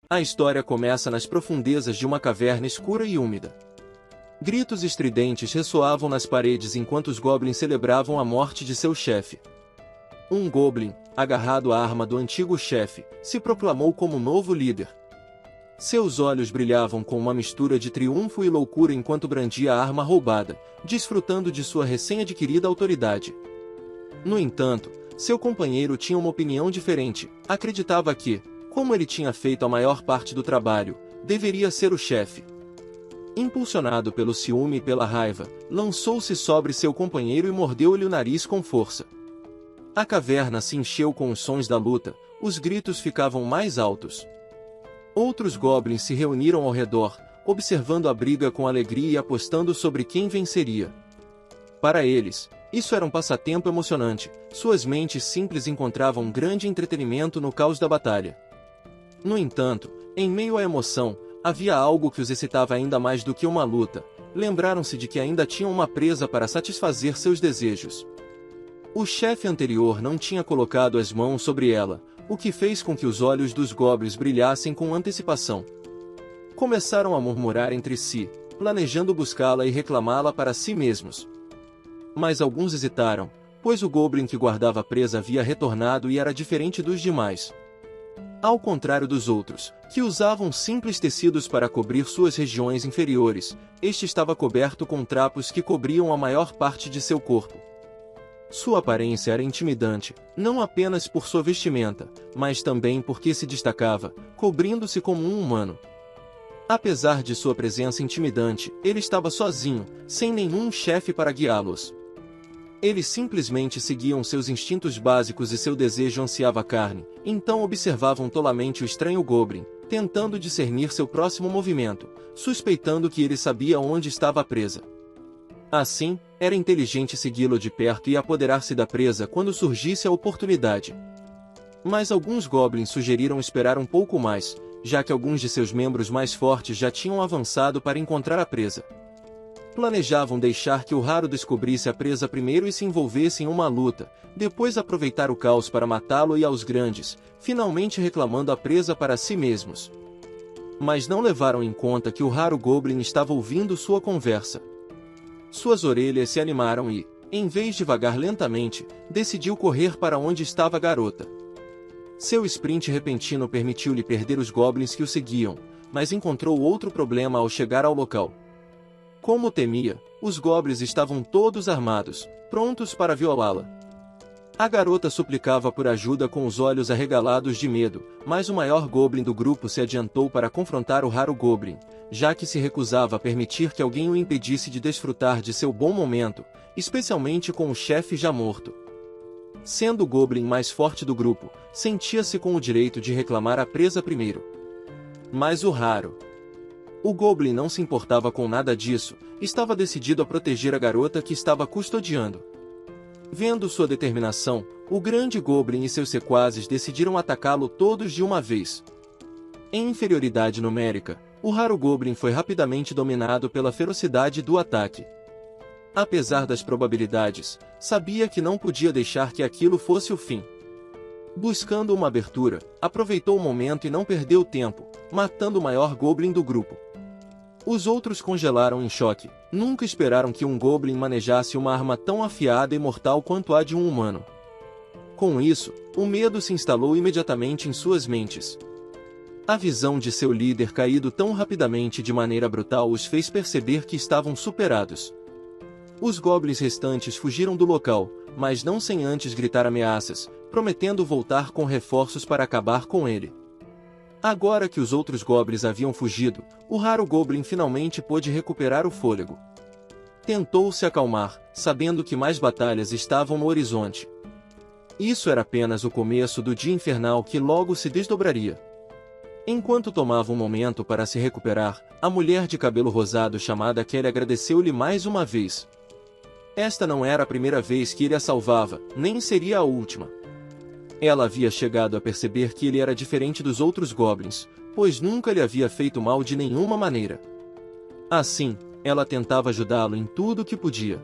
A história começa nas profundezas de uma caverna escura e úmida. Gritos estridentes ressoavam nas paredes enquanto os goblins celebravam a morte de seu chefe. Um goblin, agarrado à arma do antigo chefe, se proclamou como novo líder. Seus olhos brilhavam com uma mistura de triunfo e loucura enquanto brandia a arma roubada, desfrutando de sua recém-adquirida autoridade. No entanto, seu companheiro tinha uma opinião diferente. Acreditava que, como ele tinha feito a maior parte do trabalho, deveria ser o chefe. Impulsionado pelo ciúme e pela raiva, lançou-se sobre seu companheiro e mordeu-lhe o nariz com força. A caverna se encheu com os sons da luta, os gritos ficavam mais altos. Outros goblins se reuniram ao redor, observando a briga com alegria e apostando sobre quem venceria. Para eles, isso era um passatempo emocionante, suas mentes simples encontravam grande entretenimento no caos da batalha. No entanto, em meio à emoção, havia algo que os excitava ainda mais do que uma luta. Lembraram-se de que ainda tinham uma presa para satisfazer seus desejos. O chefe anterior não tinha colocado as mãos sobre ela, o que fez com que os olhos dos goblins brilhassem com antecipação. Começaram a murmurar entre si, planejando buscá-la e reclamá-la para si mesmos. Mas alguns hesitaram, pois o goblin que guardava a presa havia retornado e era diferente dos demais. Ao contrário dos outros, que usavam simples tecidos para cobrir suas regiões inferiores, este estava coberto com trapos que cobriam a maior parte de seu corpo. Sua aparência era intimidante, não apenas por sua vestimenta, mas também porque se destacava, cobrindo-se como um humano. Apesar de sua presença intimidante, ele estava sozinho, sem nenhum chefe para guiá-los. Eles simplesmente seguiam seus instintos básicos e seu desejo ansiava carne, então observavam tolamente o estranho goblin, tentando discernir seu próximo movimento, suspeitando que ele sabia onde estava a presa. Assim, era inteligente segui-lo de perto e apoderar-se da presa quando surgisse a oportunidade. Mas alguns goblins sugeriram esperar um pouco mais, já que alguns de seus membros mais fortes já tinham avançado para encontrar a presa. Planejavam deixar que o raro descobrisse a presa primeiro e se envolvesse em uma luta, depois aproveitar o caos para matá-lo e aos grandes, finalmente reclamando a presa para si mesmos. Mas não levaram em conta que o raro goblin estava ouvindo sua conversa. Suas orelhas se animaram e, em vez de vagar lentamente, decidiu correr para onde estava a garota. Seu sprint repentino permitiu-lhe perder os goblins que o seguiam, mas encontrou outro problema ao chegar ao local. Como temia, os goblins estavam todos armados, prontos para violá-la. A garota suplicava por ajuda com os olhos arregalados de medo, mas o maior goblin do grupo se adiantou para confrontar o raro goblin, já que se recusava a permitir que alguém o impedisse de desfrutar de seu bom momento, especialmente com o chefe já morto. Sendo o goblin mais forte do grupo, sentia-se com o direito de reclamar a presa primeiro. Mas o goblin não se importava com nada disso, estava decidido a proteger a garota que estava custodiando. Vendo sua determinação, o grande goblin e seus sequazes decidiram atacá-lo todos de uma vez. Em inferioridade numérica, o raro goblin foi rapidamente dominado pela ferocidade do ataque. Apesar das probabilidades, sabia que não podia deixar que aquilo fosse o fim. Buscando uma abertura, aproveitou o momento e não perdeu tempo, matando o maior goblin do grupo. Os outros congelaram em choque, nunca esperaram que um goblin manejasse uma arma tão afiada e mortal quanto a de um humano. Com isso, o medo se instalou imediatamente em suas mentes. A visão de seu líder caído tão rapidamente de maneira brutal os fez perceber que estavam superados. Os goblins restantes fugiram do local, mas não sem antes gritar ameaças, prometendo voltar com reforços para acabar com ele. Agora que os outros goblins haviam fugido, o raro goblin finalmente pôde recuperar o fôlego. Tentou se acalmar, sabendo que mais batalhas estavam no horizonte. Isso era apenas o começo do dia infernal que logo se desdobraria. Enquanto tomava um momento para se recuperar, a mulher de cabelo rosado chamada Kelly agradeceu-lhe mais uma vez. Esta não era a primeira vez que ele a salvava, nem seria a última. Ela havia chegado a perceber que ele era diferente dos outros goblins, pois nunca lhe havia feito mal de nenhuma maneira. Assim, ela tentava ajudá-lo em tudo o que podia.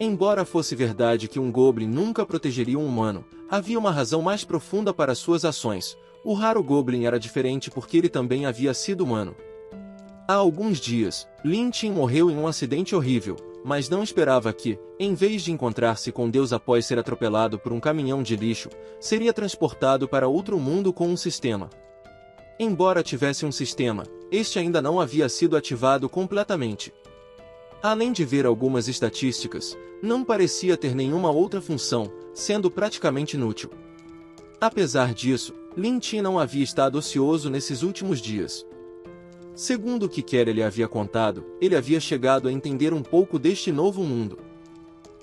Embora fosse verdade que um goblin nunca protegeria um humano, havia uma razão mais profunda para suas ações. O raro Goblin era diferente porque ele também havia sido humano. Há alguns dias, Lin Tin morreu em um acidente horrível, mas não esperava que, em vez de encontrar-se com Deus após ser atropelado por um caminhão de lixo, seria transportado para outro mundo com um sistema. Embora tivesse um sistema, este ainda não havia sido ativado completamente. Além de ver algumas estatísticas, não parecia ter nenhuma outra função, sendo praticamente inútil. Apesar disso, Lin Tin não havia estado ocioso nesses últimos dias. Segundo o que Kelly lhe havia contado, ele havia chegado a entender um pouco deste novo mundo.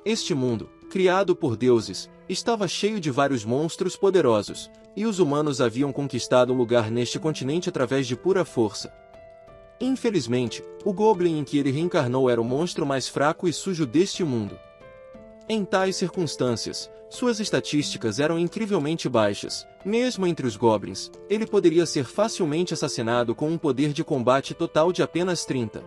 Este mundo, criado por deuses, estava cheio de vários monstros poderosos, e os humanos haviam conquistado um lugar neste continente através de pura força. Infelizmente, o Goblin em que ele reencarnou era o monstro mais fraco e sujo deste mundo. Em tais circunstâncias, suas estatísticas eram incrivelmente baixas. Mesmo entre os Goblins, ele poderia ser facilmente assassinado com um poder de combate total de apenas 30.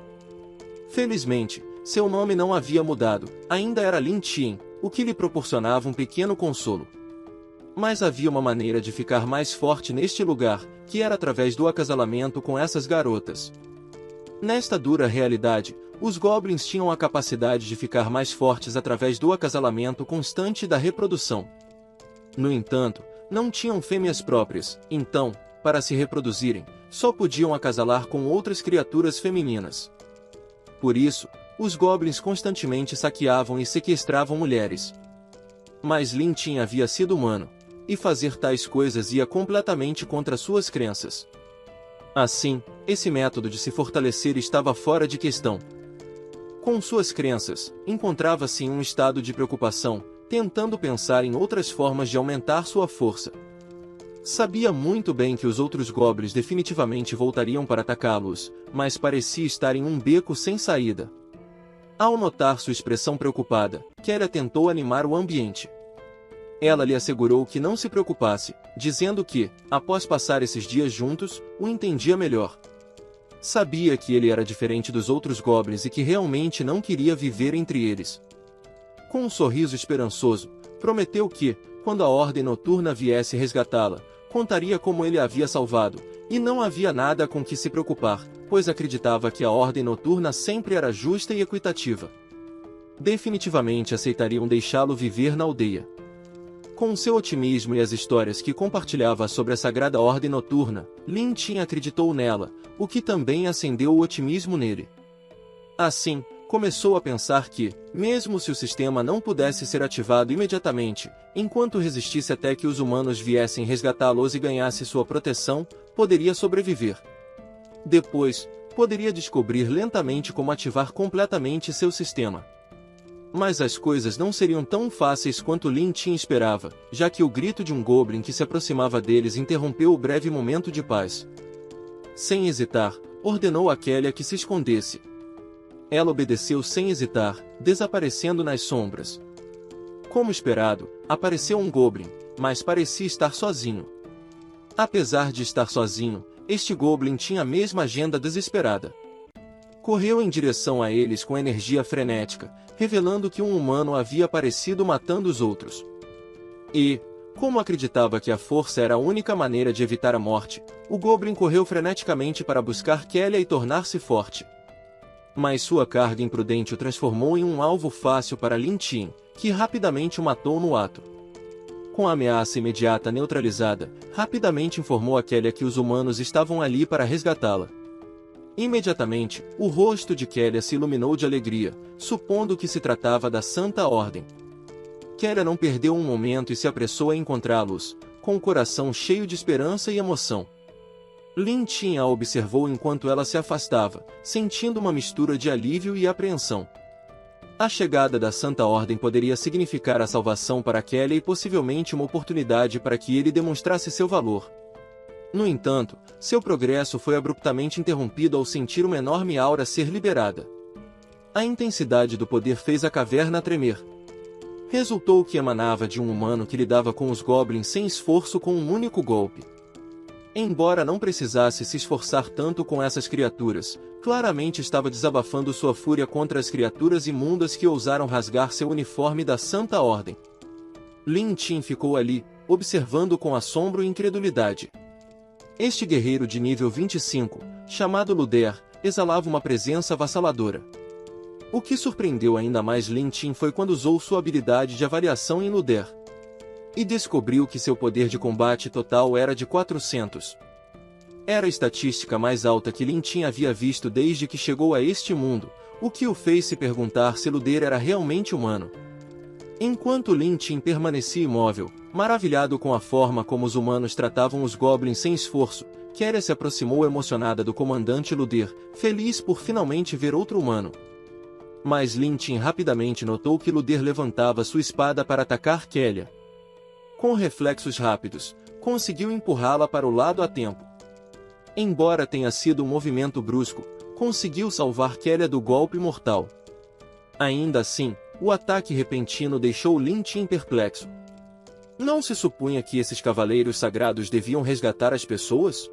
Felizmente, seu nome não havia mudado, ainda era Lin Tin, o que lhe proporcionava um pequeno consolo. Mas havia uma maneira de ficar mais forte neste lugar, que era através do acasalamento com essas garotas. Nesta dura realidade, os Goblins tinham a capacidade de ficar mais fortes através do acasalamento constante da reprodução. No entanto, não tinham fêmeas próprias, então, para se reproduzirem, só podiam acasalar com outras criaturas femininas. Por isso, os Goblins constantemente saqueavam e sequestravam mulheres. Mas Lin Tin havia sido humano, e fazer tais coisas ia completamente contra suas crenças. Assim, esse método de se fortalecer estava fora de questão. Com suas crenças, encontrava-se em um estado de preocupação, tentando pensar em outras formas de aumentar sua força. Sabia muito bem que os outros Goblins definitivamente voltariam para atacá-los, mas parecia estar em um beco sem saída. Ao notar sua expressão preocupada, Kelly tentou animar o ambiente. Ela lhe assegurou que não se preocupasse, dizendo que, após passar esses dias juntos, o entendia melhor. Sabia que ele era diferente dos outros Goblins e que realmente não queria viver entre eles. Com um sorriso esperançoso, prometeu que, quando a Ordem Noturna viesse resgatá-la, contaria como ele a havia salvado, e não havia nada com que se preocupar, pois acreditava que a Ordem Noturna sempre era justa e equitativa. Definitivamente aceitariam deixá-lo viver na aldeia. Com seu otimismo e as histórias que compartilhava sobre a Sagrada Ordem Noturna, Lin Tin acreditou nela, o que também acendeu o otimismo nele. Assim, começou a pensar que, mesmo se o sistema não pudesse ser ativado imediatamente, enquanto resistisse até que os humanos viessem resgatá-los e ganhasse sua proteção, poderia sobreviver. Depois, poderia descobrir lentamente como ativar completamente seu sistema. Mas as coisas não seriam tão fáceis quanto Lin Tin esperava, já que o grito de um Goblin que se aproximava deles interrompeu o breve momento de paz. Sem hesitar, ordenou a Kelly que se escondesse. Ela obedeceu sem hesitar, desaparecendo nas sombras. Como esperado, apareceu um Goblin, mas parecia estar sozinho. Apesar de estar sozinho, este Goblin tinha a mesma agenda desesperada. Correu em direção a eles com energia frenética, revelando que um humano havia aparecido matando os outros. E, como acreditava que a força era a única maneira de evitar a morte, o Goblin correu freneticamente para buscar Kelly e tornar-se forte. Mas sua carga imprudente o transformou em um alvo fácil para Lin Tin, que rapidamente o matou no ato. Com a ameaça imediata neutralizada, rapidamente informou a Kelly que os humanos estavam ali para resgatá-la. Imediatamente, o rosto de Kelly se iluminou de alegria, supondo que se tratava da Santa Ordem. Kelly não perdeu um momento e se apressou a encontrá-los, com o coração cheio de esperança e emoção. Lin Tin a observou enquanto ela se afastava, sentindo uma mistura de alívio e apreensão. A chegada da Santa Ordem poderia significar a salvação para Kelly e possivelmente uma oportunidade para que ele demonstrasse seu valor. No entanto, seu progresso foi abruptamente interrompido ao sentir uma enorme aura ser liberada. A intensidade do poder fez a caverna tremer. Resultou que emanava de um humano que lidava com os Goblins sem esforço com um único golpe. Embora não precisasse se esforçar tanto com essas criaturas, claramente estava desabafando sua fúria contra as criaturas imundas que ousaram rasgar seu uniforme da Santa Ordem. Lin Tin ficou ali, observando com assombro e incredulidade. Este guerreiro de nível 25, chamado Luder, exalava uma presença avassaladora. O que surpreendeu ainda mais Lin Tin foi quando usou sua habilidade de avaliação em Luder. E descobriu que seu poder de combate total era de 400. Era a estatística mais alta que Lin Tin havia visto desde que chegou a este mundo, o que o fez se perguntar se Luder era realmente humano. Enquanto Lin Tin permanecia imóvel, maravilhado com a forma como os humanos tratavam os goblins sem esforço, Keria se aproximou emocionada do comandante Luder, feliz por finalmente ver outro humano. Mas Lin Tin rapidamente notou que Luder levantava sua espada para atacar Keria. Com reflexos rápidos, conseguiu empurrá-la para o lado a tempo. Embora tenha sido um movimento brusco, conseguiu salvar Keria do golpe mortal. Ainda assim, o ataque repentino deixou Lin Tin perplexo. Não se supunha que esses cavaleiros sagrados deviam resgatar as pessoas?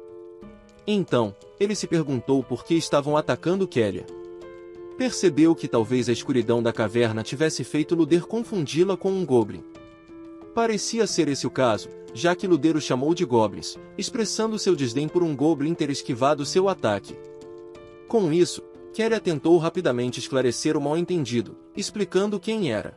Então, ele se perguntou por que estavam atacando Keria. Percebeu que talvez a escuridão da caverna tivesse feito Luder confundi-la com um goblin. Parecia ser esse o caso, já que Luder o chamou de goblins, expressando seu desdém por um goblin ter esquivado seu ataque. Com isso, Keria tentou rapidamente esclarecer o mal-entendido, explicando quem era.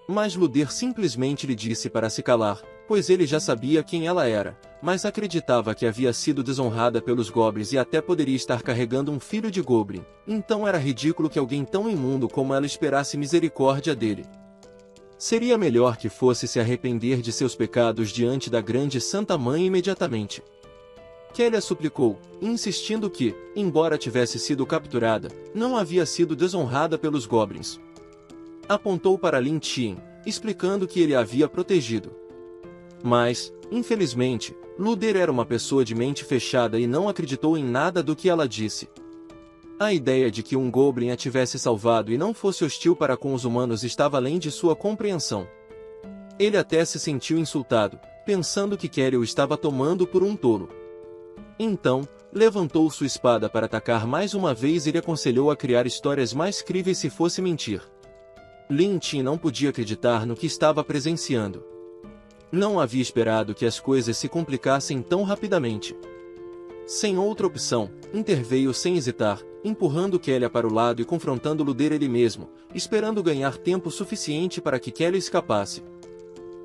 Mas Luder simplesmente lhe disse para se calar, pois ele já sabia quem ela era, mas acreditava que havia sido desonrada pelos goblins e até poderia estar carregando um filho de goblin, então era ridículo que alguém tão imundo como ela esperasse misericórdia dele. Seria melhor que fosse se arrepender de seus pecados diante da grande Santa Mãe imediatamente. Keria suplicou, insistindo que, embora tivesse sido capturada, não havia sido desonrada pelos goblins. Apontou para Lin Tin, explicando que ele a havia protegido. Mas, infelizmente, Luder era uma pessoa de mente fechada e não acreditou em nada do que ela disse. A ideia de que um goblin a tivesse salvado e não fosse hostil para com os humanos estava além de sua compreensão. Ele até se sentiu insultado, pensando que Keria o estava tomando por um tolo. Então, levantou sua espada para atacar mais uma vez e lhe aconselhou a criar histórias mais críveis se fosse mentir. Lin Tin não podia acreditar no que estava presenciando. Não havia esperado que as coisas se complicassem tão rapidamente. Sem outra opção, interveio sem hesitar, empurrando Keria para o lado e confrontando Luder ele mesmo, esperando ganhar tempo suficiente para que Keria escapasse.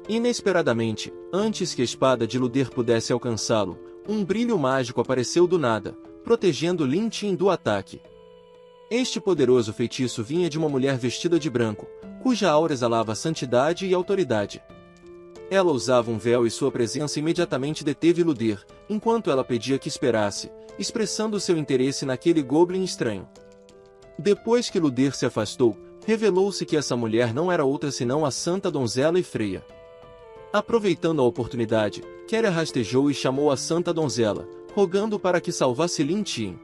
Inesperadamente, antes que a espada de Luder pudesse alcançá-lo, um brilho mágico apareceu do nada, protegendo Lin Tin do ataque. Este poderoso feitiço vinha de uma mulher vestida de branco, cuja aura exalava santidade e autoridade. Ela usava um véu e sua presença imediatamente deteve Luder, enquanto ela pedia que esperasse, expressando seu interesse naquele goblin estranho. Depois que Luder se afastou, revelou-se que essa mulher não era outra senão a Santa Donzela Ifreia. Aproveitando a oportunidade, Keria rastejou e chamou a Santa Donzela, rogando para que salvasse Lin Tin.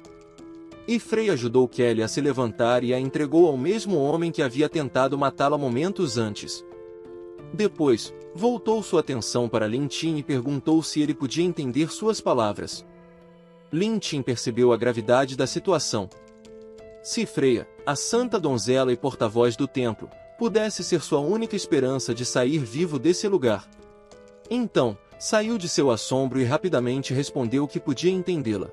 Ifreia ajudou Keria a se levantar e a entregou ao mesmo homem que havia tentado matá-la momentos antes. Depois, voltou sua atenção para Lin Tin e perguntou se ele podia entender suas palavras. Lin Tin percebeu a gravidade da situação. Se Freya, a Santa Donzela e porta-voz do templo, pudesse ser sua única esperança de sair vivo desse lugar. Então, saiu de seu assombro e rapidamente respondeu que podia entendê-la.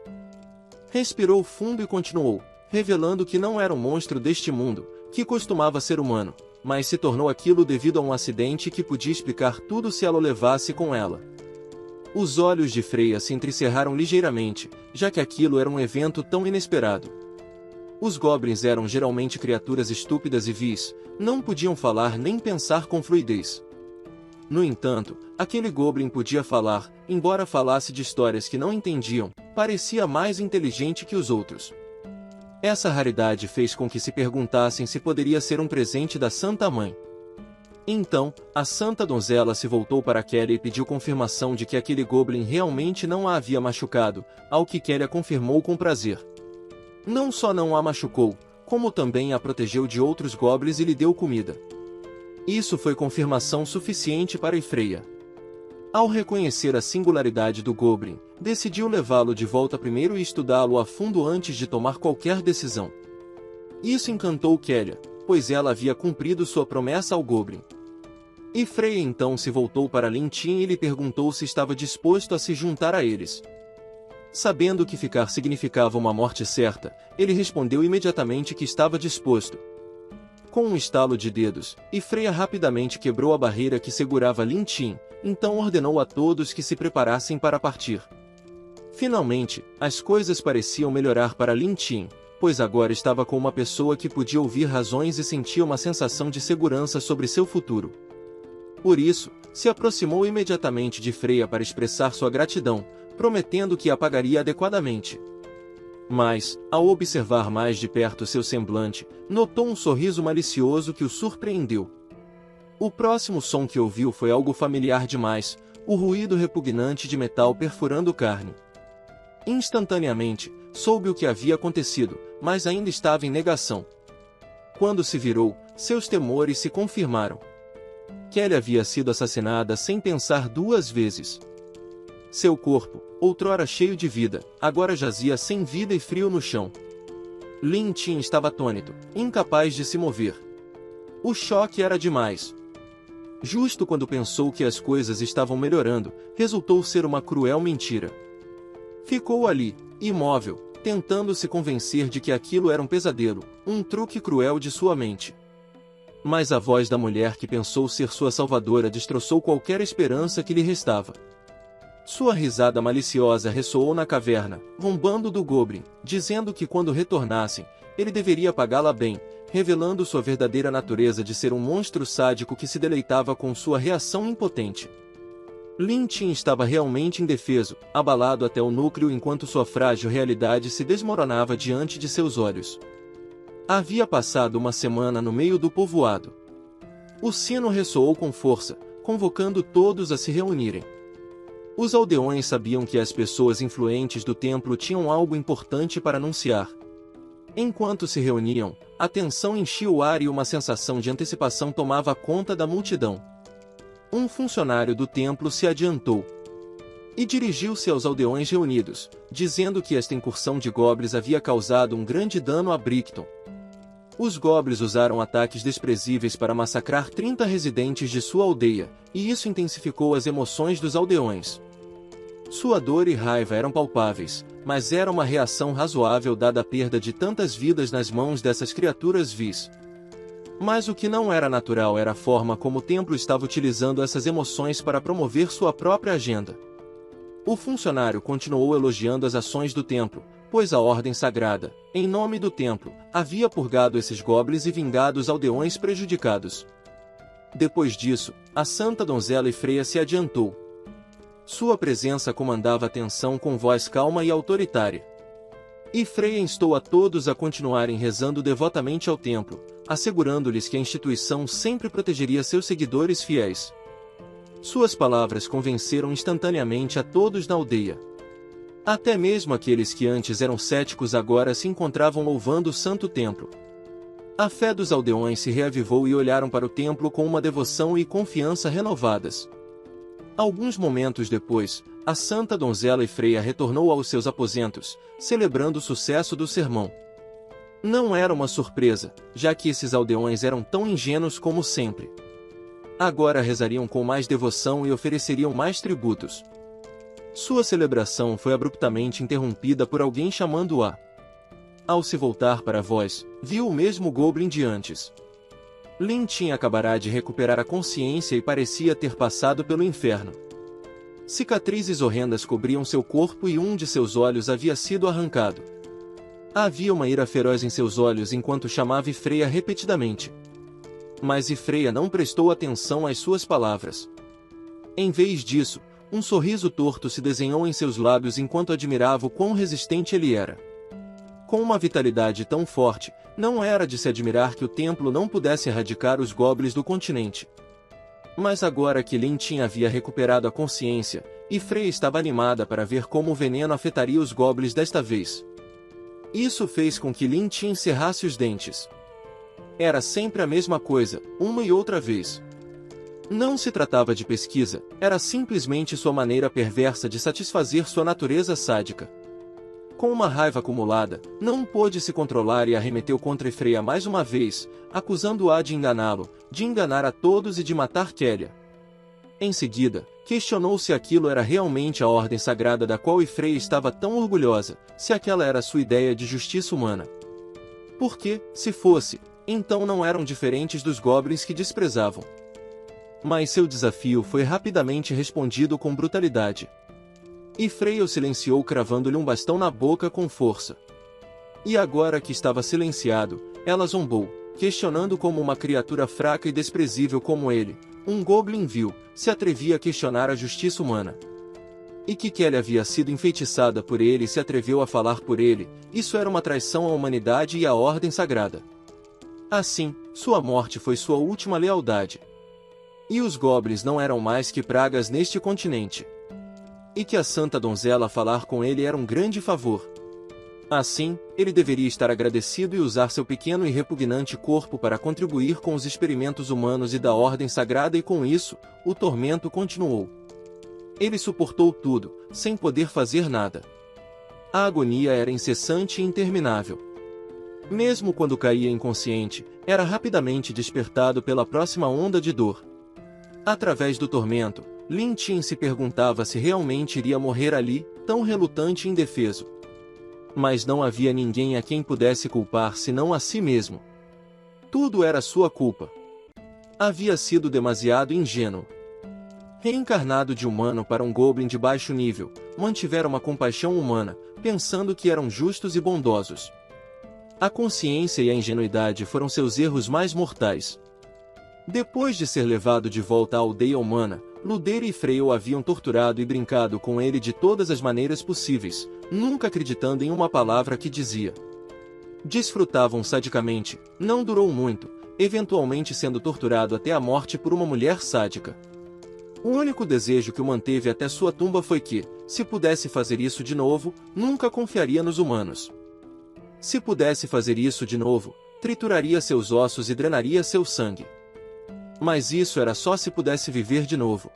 Respirou fundo e continuou, revelando que não era um monstro deste mundo, que costumava ser humano, mas se tornou aquilo devido a um acidente que podia explicar tudo se ela o levasse com ela. Os olhos de Freya se entrecerraram ligeiramente, já que aquilo era um evento tão inesperado. Os goblins eram geralmente criaturas estúpidas e vis, não podiam falar nem pensar com fluidez. No entanto, aquele goblin podia falar, embora falasse de histórias que não entendiam, parecia mais inteligente que os outros. Essa raridade fez com que se perguntassem se poderia ser um presente da Santa Mãe. Então, a Santa Donzela se voltou para Keria e pediu confirmação de que aquele goblin realmente não a havia machucado, ao que Keria confirmou com prazer. Não só não a machucou, como também a protegeu de outros goblins e lhe deu comida. Isso foi confirmação suficiente para Ifreia. Ao reconhecer a singularidade do goblin, decidiu levá-lo de volta primeiro e estudá-lo a fundo antes de tomar qualquer decisão. Isso encantou Keria, pois ela havia cumprido sua promessa ao goblin. Ifreia então se voltou para Lin Tin e lhe perguntou se estava disposto a se juntar a eles. Sabendo que ficar significava uma morte certa, ele respondeu imediatamente que estava disposto. Com um estalo de dedos, Freya rapidamente quebrou a barreira que segurava Lin Tin, então ordenou a todos que se preparassem para partir. Finalmente, as coisas pareciam melhorar para Lin Tin, pois agora estava com uma pessoa que podia ouvir razões e sentia uma sensação de segurança sobre seu futuro. Por isso, se aproximou imediatamente de Freya para expressar sua gratidão, prometendo que a pagaria adequadamente. Mas, ao observar mais de perto seu semblante, notou um sorriso malicioso que o surpreendeu. O próximo som que ouviu foi algo familiar demais, o ruído repugnante de metal perfurando carne. Instantaneamente, soube o que havia acontecido, mas ainda estava em negação. Quando se virou, seus temores se confirmaram. Kelly havia sido assassinada sem pensar duas vezes. Seu corpo, outrora cheio de vida, agora jazia sem vida e frio no chão. Lin Tin estava atônito, incapaz de se mover. O choque era demais. Justo quando pensou que as coisas estavam melhorando, resultou ser uma cruel mentira. Ficou ali, imóvel, tentando se convencer de que aquilo era um pesadelo, um truque cruel de sua mente. Mas a voz da mulher que pensou ser sua salvadora destroçou qualquer esperança que lhe restava. Sua risada maliciosa ressoou na caverna, zombando do Goblin, dizendo que quando retornassem, ele deveria pagá-la bem, revelando sua verdadeira natureza de ser um monstro sádico que se deleitava com sua reação impotente. Lin Tin estava realmente indefeso, abalado até o núcleo enquanto sua frágil realidade se desmoronava diante de seus olhos. Havia passado uma semana no meio do povoado. O sino ressoou com força, convocando todos a se reunirem. Os aldeões sabiam que as pessoas influentes do templo tinham algo importante para anunciar. Enquanto se reuniam, a tensão enchia o ar e uma sensação de antecipação tomava conta da multidão. Um funcionário do templo se adiantou e dirigiu-se aos aldeões reunidos, dizendo que esta incursão de goblins havia causado um grande dano a Brickton. Os goblins usaram ataques desprezíveis para massacrar 30 residentes de sua aldeia, e isso intensificou as emoções dos aldeões. Sua dor e raiva eram palpáveis, mas era uma reação razoável dada a perda de tantas vidas nas mãos dessas criaturas vis. Mas o que não era natural era a forma como o templo estava utilizando essas emoções para promover sua própria agenda. O funcionário continuou elogiando as ações do templo, pois a ordem sagrada, em nome do templo, havia purgado esses goblins e vingado os aldeões prejudicados. Depois disso, a santa donzela Freya se adiantou. Sua presença comandava a tensão com voz calma e autoritária. Freya instou a todos a continuarem rezando devotamente ao templo, assegurando-lhes que a instituição sempre protegeria seus seguidores fiéis. Suas palavras convenceram instantaneamente a todos na aldeia. Até mesmo aqueles que antes eram céticos agora se encontravam louvando o santo templo. A fé dos aldeões se reavivou e olharam para o templo com uma devoção e confiança renovadas. Alguns momentos depois, a santa donzela Freya retornou aos seus aposentos, celebrando o sucesso do sermão. Não era uma surpresa, já que esses aldeões eram tão ingênuos como sempre. Agora rezariam com mais devoção e ofereceriam mais tributos. Sua celebração foi abruptamente interrompida por alguém chamando-a. Ao se voltar para a voz, viu o mesmo Goblin de antes. Lin Tin acabará de recuperar a consciência e parecia ter passado pelo inferno. Cicatrizes horrendas cobriam seu corpo e um de seus olhos havia sido arrancado. Havia uma ira feroz em seus olhos enquanto chamava Freya repetidamente. Mas Freya não prestou atenção às suas palavras. Em vez disso, um sorriso torto se desenhou em seus lábios enquanto admirava o quão resistente ele era. Com uma vitalidade tão forte, não era de se admirar que o templo não pudesse erradicar os goblins do continente. Mas agora que Lin Tin havia recuperado a consciência, Freya estava animada para ver como o veneno afetaria os goblins desta vez. Isso fez com que Lin Tin cerrasse os dentes. Era sempre a mesma coisa, uma e outra vez. Não se tratava de pesquisa, era simplesmente sua maneira perversa de satisfazer sua natureza sádica. Com uma raiva acumulada, não pôde se controlar e arremeteu contra Freya mais uma vez, acusando-a de enganá-lo, de enganar a todos e de matar Kelly. Em seguida, Questionou se aquilo era realmente a ordem sagrada da qual Freya estava tão orgulhosa, se aquela era sua ideia de justiça humana. Porque, se fosse, então não eram diferentes dos goblins que desprezavam. Mas seu desafio foi rapidamente respondido com brutalidade. E Freya o silenciou cravando-lhe um bastão na boca com força. E agora que estava silenciado, ela zombou, questionando como uma criatura fraca e desprezível como ele, um goblin vil, se atrevia a questionar a justiça humana. E que Kelly havia sido enfeitiçada por ele e se atreveu a falar por ele, isso era uma traição à humanidade e à ordem sagrada. Assim, sua morte foi sua última lealdade. E os goblins não eram mais que pragas neste continente. E que a santa donzela falar com ele era um grande favor. Assim, ele deveria estar agradecido e usar seu pequeno e repugnante corpo para contribuir com os experimentos humanos e da ordem sagrada, e com isso, o tormento continuou. Ele suportou tudo, sem poder fazer nada. A agonia era incessante e interminável. Mesmo quando caía inconsciente, era rapidamente despertado pela próxima onda de dor. Através do tormento, Lin Tin se perguntava se realmente iria morrer ali, tão relutante e indefeso. Mas não havia ninguém a quem pudesse culpar senão a si mesmo. Tudo era sua culpa. Havia sido demasiado ingênuo. Reencarnado de humano para um goblin de baixo nível, mantivera uma compaixão humana, pensando que eram justos e bondosos. A consciência e a ingenuidade foram seus erros mais mortais. Depois de ser levado de volta à aldeia humana, Ludeira e Freya o haviam torturado e brincado com ele de todas as maneiras possíveis, nunca acreditando em uma palavra que dizia. Desfrutavam sadicamente, não durou muito, eventualmente sendo torturado até a morte por uma mulher sádica. O único desejo que o manteve até sua tumba foi que, se pudesse fazer isso de novo, nunca confiaria nos humanos. Se pudesse fazer isso de novo, trituraria seus ossos e drenaria seu sangue. Mas isso era só se pudesse viver de novo.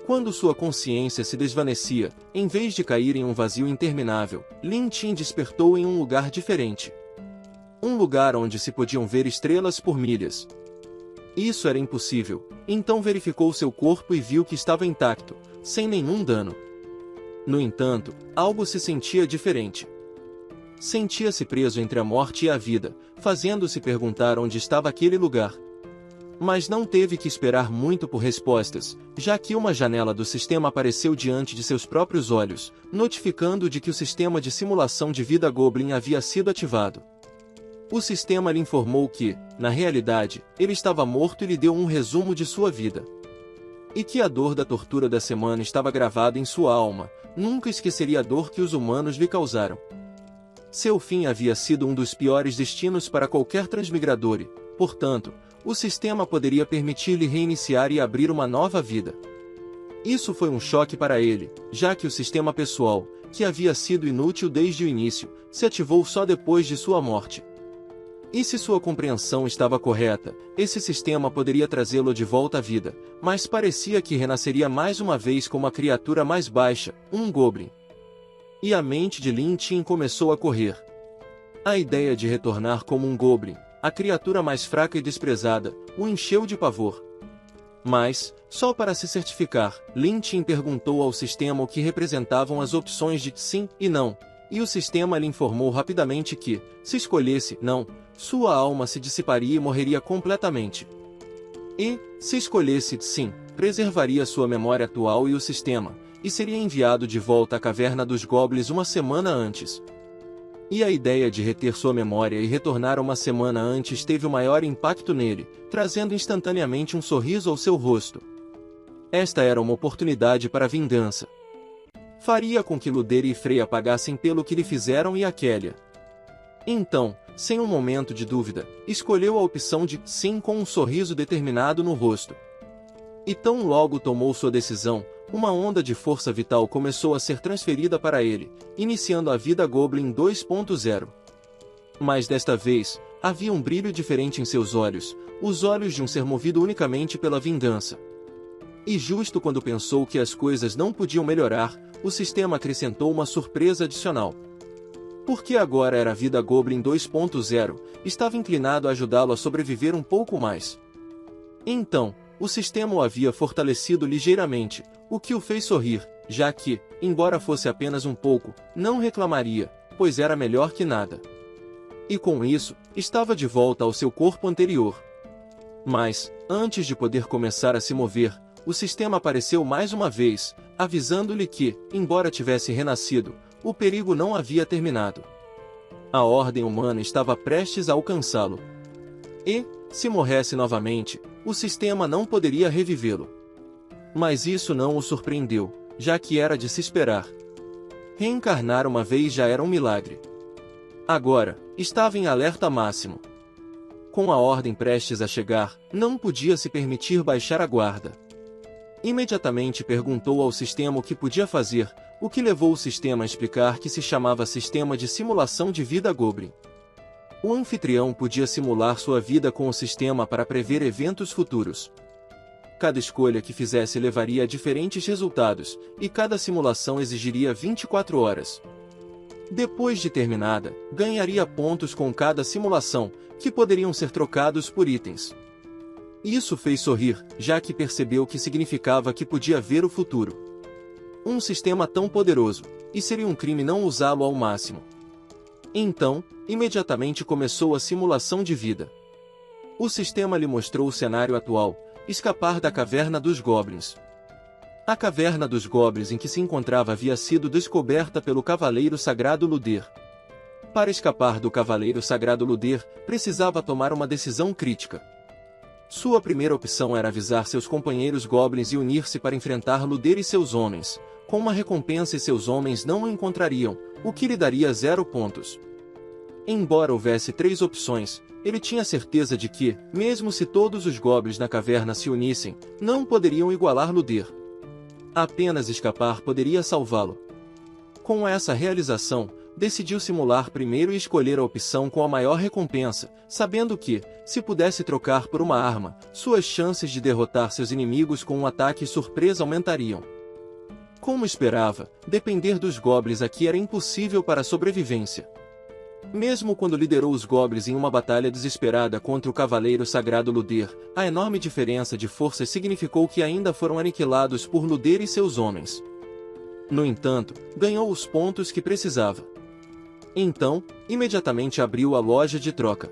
Quando sua consciência se desvanecia, em vez de cair em um vazio interminável, Lin Tin despertou em um lugar diferente. Um lugar onde se podiam ver estrelas por milhas. Isso era impossível, então verificou seu corpo e viu que estava intacto, sem nenhum dano. No entanto, algo se sentia diferente. Sentia-se preso entre a morte e a vida, fazendo-se perguntar onde estava aquele lugar. Mas não teve que esperar muito por respostas, já que uma janela do sistema apareceu diante de seus próprios olhos, notificando de que o sistema de simulação de vida Goblin havia sido ativado. O sistema lhe informou que, na realidade, ele estava morto e lhe deu um resumo de sua vida. E que a dor da tortura da semana estava gravada em sua alma, nunca esqueceria a dor que os humanos lhe causaram. Seu fim havia sido um dos piores destinos para qualquer transmigrador e, portanto, o sistema poderia permitir-lhe reiniciar e abrir uma nova vida. Isso foi um choque para ele, já que o sistema pessoal, que havia sido inútil desde o início, se ativou só depois de sua morte. E se sua compreensão estava correta, esse sistema poderia trazê-lo de volta à vida, mas parecia que renasceria mais uma vez como a criatura mais baixa, um goblin. E a mente de Lin Tin começou a correr. A ideia de retornar como um goblin, a criatura mais fraca e desprezada, o encheu de pavor. Mas, só para se certificar, Lin Tin perguntou ao sistema o que representavam as opções de sim e não, e o sistema lhe informou rapidamente que, se escolhesse não, sua alma se dissiparia e morreria completamente. E, se escolhesse sim, preservaria sua memória atual e o sistema, e seria enviado de volta à caverna dos goblins uma semana antes. E a ideia de reter sua memória e retornar uma semana antes teve o maior impacto nele, trazendo instantaneamente um sorriso ao seu rosto. Esta era uma oportunidade para vingança. Faria com que Ludeira e Freya pagassem pelo que lhe fizeram e a Kélia. Então, sem um momento de dúvida, escolheu a opção de sim com um sorriso determinado no rosto. E tão logo tomou sua decisão, uma onda de força vital começou a ser transferida para ele, iniciando a vida Goblin 2.0. Mas desta vez, havia um brilho diferente em seus olhos, os olhos de um ser movido unicamente pela vingança. E justo quando pensou que as coisas não podiam melhorar, o sistema acrescentou uma surpresa adicional. Porque agora era a vida Goblin 2.0, estava inclinado a ajudá-lo a sobreviver um pouco mais. Então, o sistema o havia fortalecido ligeiramente, o que o fez sorrir, já que, embora fosse apenas um pouco, não reclamaria, pois era melhor que nada. E com isso, estava de volta ao seu corpo anterior. Mas, antes de poder começar a se mover, o sistema apareceu mais uma vez, avisando-lhe que, embora tivesse renascido, o perigo não havia terminado. A ordem humana estava prestes a alcançá-lo. E, se morresse novamente, o sistema não poderia revivê-lo. Mas isso não o surpreendeu, já que era de se esperar. Reencarnar uma vez já era um milagre. Agora, estava em alerta máximo. Com a ordem prestes a chegar, não podia se permitir baixar a guarda. Imediatamente perguntou ao sistema o que podia fazer, o que levou o sistema a explicar que se chamava Sistema de Simulação de Vida Goblin. O anfitrião podia simular sua vida com o sistema para prever eventos futuros. Cada escolha que fizesse levaria a diferentes resultados, e cada simulação exigiria 24 horas. Depois de terminada, ganharia pontos com cada simulação, que poderiam ser trocados por itens. Isso fez sorrir, já que percebeu que significava que podia ver o futuro. Um sistema tão poderoso, e seria um crime não usá-lo ao máximo. Então, imediatamente começou a simulação de vida. O sistema lhe mostrou o cenário atual: escapar da caverna dos goblins. A caverna dos goblins em que se encontrava havia sido descoberta pelo Cavaleiro Sagrado Luder. Para escapar do Cavaleiro Sagrado Luder, precisava tomar uma decisão crítica. Sua primeira opção era avisar seus companheiros goblins e unir-se para enfrentar Luder e seus homens. Com uma recompensa, e seus homens não o encontrariam, o que lhe daria 0 pontos. Embora houvesse 3 opções, ele tinha certeza de que, mesmo se todos os goblins na caverna se unissem, não poderiam igualar Luder. Apenas escapar poderia salvá-lo. Com essa realização, decidiu simular primeiro e escolher a opção com a maior recompensa, sabendo que, se pudesse trocar por uma arma, suas chances de derrotar seus inimigos com um ataque surpresa aumentariam. Como esperava, depender dos goblins aqui era impossível para a sobrevivência. Mesmo quando liderou os goblins em uma batalha desesperada contra o Cavaleiro Sagrado Luder, a enorme diferença de forças significou que ainda foram aniquilados por Luder e seus homens. No entanto, ganhou os pontos que precisava. Então, imediatamente abriu a loja de troca.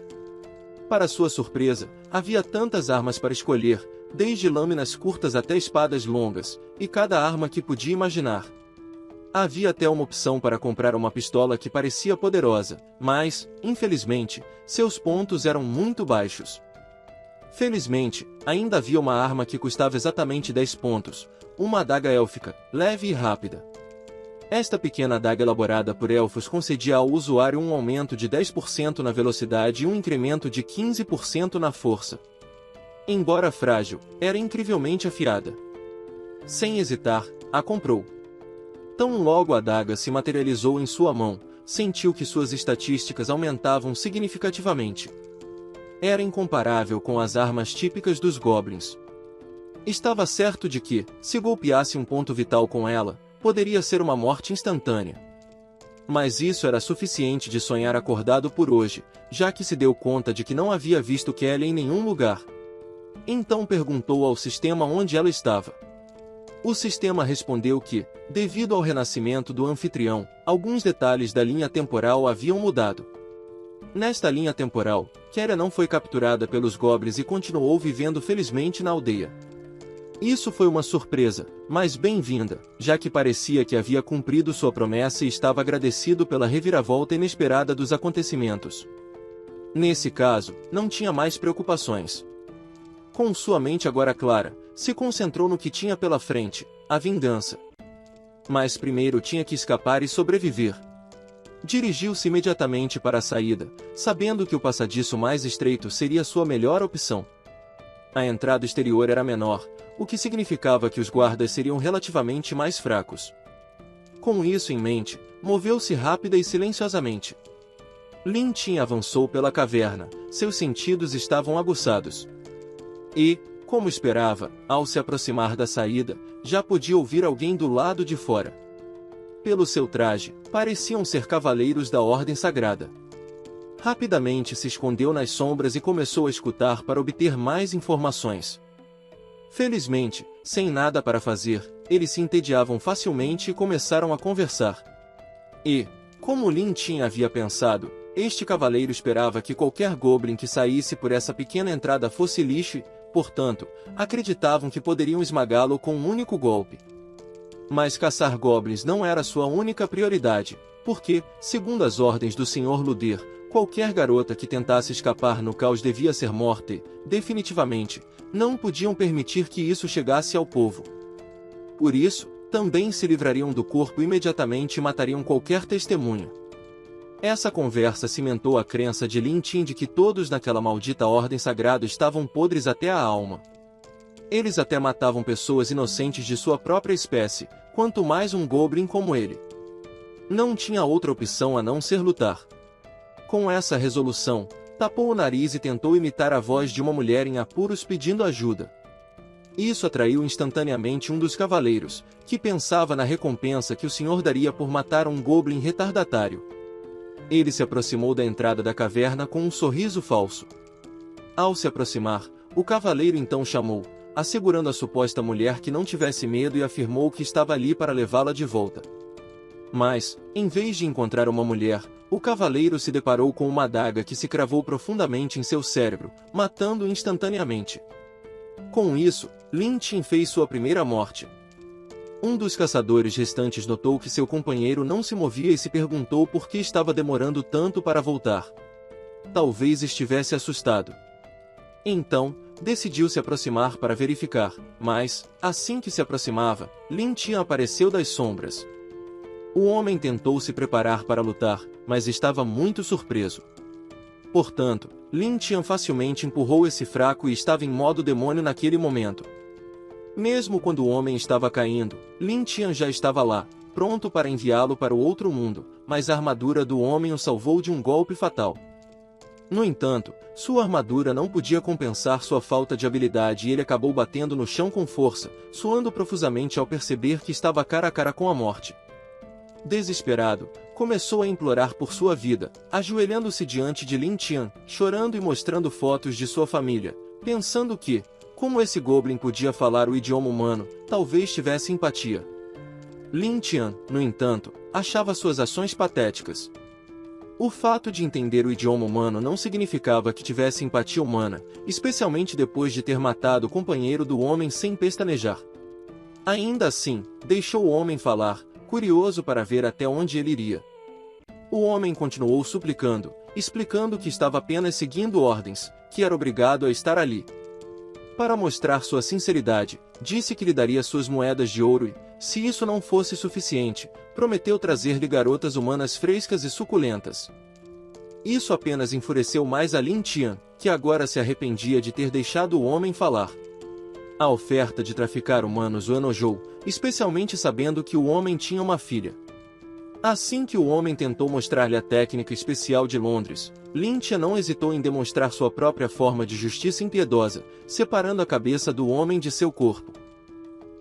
Para sua surpresa, havia tantas armas para escolher, desde lâminas curtas até espadas longas, e cada arma que podia imaginar. Havia até uma opção para comprar uma pistola que parecia poderosa, mas, infelizmente, seus pontos eram muito baixos. Felizmente, ainda havia uma arma que custava exatamente 10 pontos, uma adaga élfica, leve e rápida. Esta pequena adaga elaborada por elfos concedia ao usuário um aumento de 10% na velocidade e um incremento de 15% na força. Embora frágil, era incrivelmente afiada. Sem hesitar, a comprou. Tão logo a adaga se materializou em sua mão, sentiu que suas estatísticas aumentavam significativamente. Era incomparável com as armas típicas dos goblins. Estava certo de que, se golpeasse um ponto vital com ela, poderia ser uma morte instantânea. Mas isso era suficiente de sonhar acordado por hoje, já que se deu conta de que não havia visto Kelly em nenhum lugar. Então perguntou ao sistema onde ela estava. O sistema respondeu que, devido ao renascimento do anfitrião, alguns detalhes da linha temporal haviam mudado. Nesta linha temporal, Kelly não foi capturada pelos goblins e continuou vivendo felizmente na aldeia. Isso foi uma surpresa, mas bem-vinda, já que parecia que havia cumprido sua promessa e estava agradecido pela reviravolta inesperada dos acontecimentos. Nesse caso, não tinha mais preocupações. Com sua mente agora clara, se concentrou no que tinha pela frente, a vingança. Mas primeiro tinha que escapar e sobreviver. Dirigiu-se imediatamente para a saída, sabendo que o passadiço mais estreito seria sua melhor opção. A entrada exterior era menor, o que significava que os guardas seriam relativamente mais fracos. Com isso em mente, moveu-se rápida e silenciosamente. Lin Tin avançou pela caverna, seus sentidos estavam aguçados. E, como esperava, ao se aproximar da saída, já podia ouvir alguém do lado de fora. Pelo seu traje, pareciam ser cavaleiros da Ordem Sagrada. Rapidamente se escondeu nas sombras e começou a escutar para obter mais informações. Felizmente, sem nada para fazer, eles se entediavam facilmente e começaram a conversar. E, como Lin Tin havia pensado, este cavaleiro esperava que qualquer goblin que saísse por essa pequena entrada fosse lixo e, portanto, acreditavam que poderiam esmagá-lo com um único golpe. Mas caçar goblins não era sua única prioridade, porque, segundo as ordens do Sr. Luder, qualquer garota que tentasse escapar no caos devia ser morta e, definitivamente, não podiam permitir que isso chegasse ao povo. Por isso, também se livrariam do corpo imediatamente e matariam qualquer testemunha. Essa conversa cimentou a crença de Lin Tin de que todos naquela maldita ordem sagrada estavam podres até a alma. Eles até matavam pessoas inocentes de sua própria espécie, quanto mais um goblin como ele. Não tinha outra opção a não ser lutar. Com essa resolução, tapou o nariz e tentou imitar a voz de uma mulher em apuros pedindo ajuda. Isso atraiu instantaneamente um dos cavaleiros, que pensava na recompensa que o senhor daria por matar um goblin retardatário. Ele se aproximou da entrada da caverna com um sorriso falso. Ao se aproximar, o cavaleiro então chamou, assegurando a suposta mulher que não tivesse medo e afirmou que estava ali para levá-la de volta. Mas, em vez de encontrar uma mulher, o cavaleiro se deparou com uma adaga que se cravou profundamente em seu cérebro, matando-o instantaneamente. Com isso, Lin Tin fez sua primeira morte. Um dos caçadores restantes notou que seu companheiro não se movia e se perguntou por que estava demorando tanto para voltar. Talvez estivesse assustado. Então, decidiu se aproximar para verificar, mas, assim que se aproximava, Lin Tin apareceu das sombras. O homem tentou se preparar para lutar, mas estava muito surpreso. Portanto, Lin Tin facilmente empurrou esse fraco e estava em modo demônio naquele momento. Mesmo quando o homem estava caindo, Lin Tin já estava lá, pronto para enviá-lo para o outro mundo, mas a armadura do homem o salvou de um golpe fatal. No entanto, sua armadura não podia compensar sua falta de habilidade e ele acabou batendo no chão com força, suando profusamente ao perceber que estava cara a cara com a morte. Desesperado, começou a implorar por sua vida, ajoelhando-se diante de Lin Tin, chorando e mostrando fotos de sua família, pensando que, como esse goblin podia falar o idioma humano, talvez tivesse empatia. Lin Tin, no entanto, achava suas ações patéticas. O fato de entender o idioma humano não significava que tivesse empatia humana, especialmente depois de ter matado o companheiro do homem sem pestanejar. Ainda assim, deixou o homem falar, curioso para ver até onde ele iria. O homem continuou suplicando, explicando que estava apenas seguindo ordens, que era obrigado a estar ali. Para mostrar sua sinceridade, disse que lhe daria suas moedas de ouro e, se isso não fosse suficiente, prometeu trazer-lhe garotas humanas frescas e suculentas. Isso apenas enfureceu mais a Lin Tin, que agora se arrependia de ter deixado o homem falar. A oferta de traficar humanos o enojou, especialmente sabendo que o homem tinha uma filha. Assim que o homem tentou mostrar-lhe a técnica especial de Londres, Lin Tin não hesitou em demonstrar sua própria forma de justiça impiedosa, separando a cabeça do homem de seu corpo.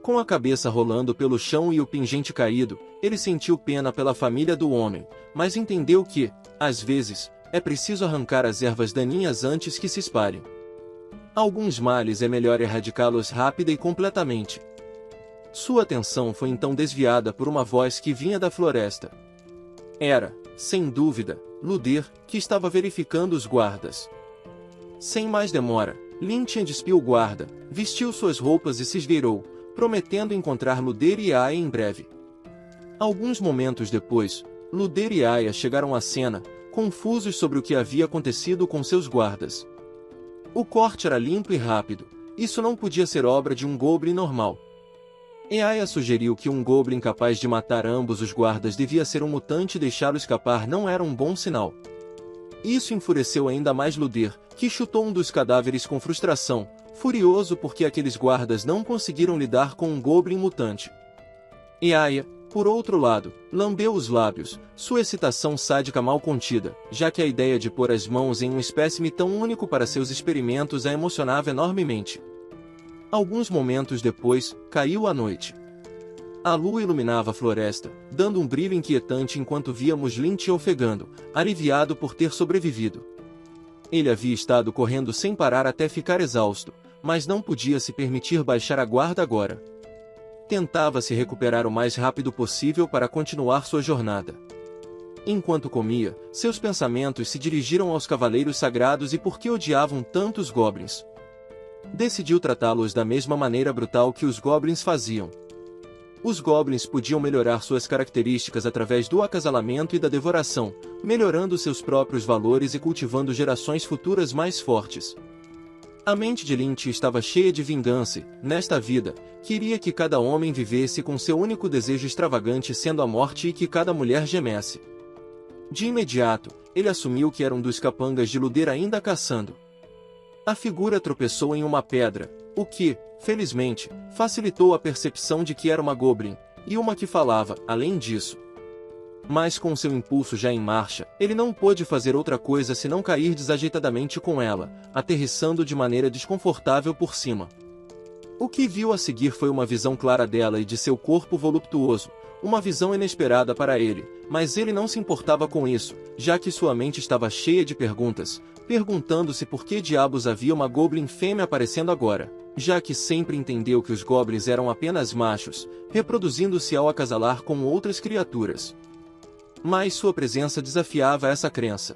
Com a cabeça rolando pelo chão e o pingente caído, ele sentiu pena pela família do homem, mas entendeu que, às vezes, é preciso arrancar as ervas daninhas antes que se espalhem. Alguns males é melhor erradicá-los rápida e completamente. Sua atenção foi então desviada por uma voz que vinha da floresta. Era, sem dúvida, Luder, que estava verificando os guardas. Sem mais demora, Lin Tin despiu o guarda, vestiu suas roupas e se esgueirou, prometendo encontrar Luder e Aya em breve. Alguns momentos depois, Luder e Aya chegaram à cena, confusos sobre o que havia acontecido com seus guardas. O corte era limpo e rápido, isso não podia ser obra de um goblin normal. Aya sugeriu que um goblin capaz de matar ambos os guardas devia ser um mutante e deixá-lo escapar não era um bom sinal. Isso enfureceu ainda mais Luder, que chutou um dos cadáveres com frustração, furioso porque aqueles guardas não conseguiram lidar com um goblin mutante. Aya, por outro lado, lambeu os lábios, sua excitação sádica mal contida, já que a ideia de pôr as mãos em um espécime tão único para seus experimentos a emocionava enormemente. Alguns momentos depois, caiu a noite. A lua iluminava a floresta, dando um brilho inquietante enquanto víamos Lin Tin ofegando, aliviado por ter sobrevivido. Ele havia estado correndo sem parar até ficar exausto, mas não podia se permitir baixar a guarda agora. Tentava se recuperar o mais rápido possível para continuar sua jornada. Enquanto comia, seus pensamentos se dirigiram aos cavaleiros sagrados e por que odiavam tantos goblins. Decidiu tratá-los da mesma maneira brutal que os goblins faziam. Os goblins podiam melhorar suas características através do acasalamento e da devoração, melhorando seus próprios valores e cultivando gerações futuras mais fortes. A mente de Lynch estava cheia de vingança e, nesta vida, queria que cada homem vivesse com seu único desejo extravagante sendo a morte e que cada mulher gemesse. De imediato, ele assumiu que era um dos capangas de Luder ainda caçando. A figura tropeçou em uma pedra, o que, felizmente, facilitou a percepção de que era uma goblin, e uma que falava, além disso. Mas com seu impulso já em marcha, ele não pôde fazer outra coisa senão cair desajeitadamente com ela, aterrissando de maneira desconfortável por cima. O que viu a seguir foi uma visão clara dela e de seu corpo voluptuoso, uma visão inesperada para ele, mas ele não se importava com isso, já que sua mente estava cheia de perguntas, perguntando-se por que diabos havia uma goblin fêmea aparecendo agora, já que sempre entendeu que os goblins eram apenas machos, reproduzindo-se ao acasalar com outras criaturas. Mas sua presença desafiava essa crença.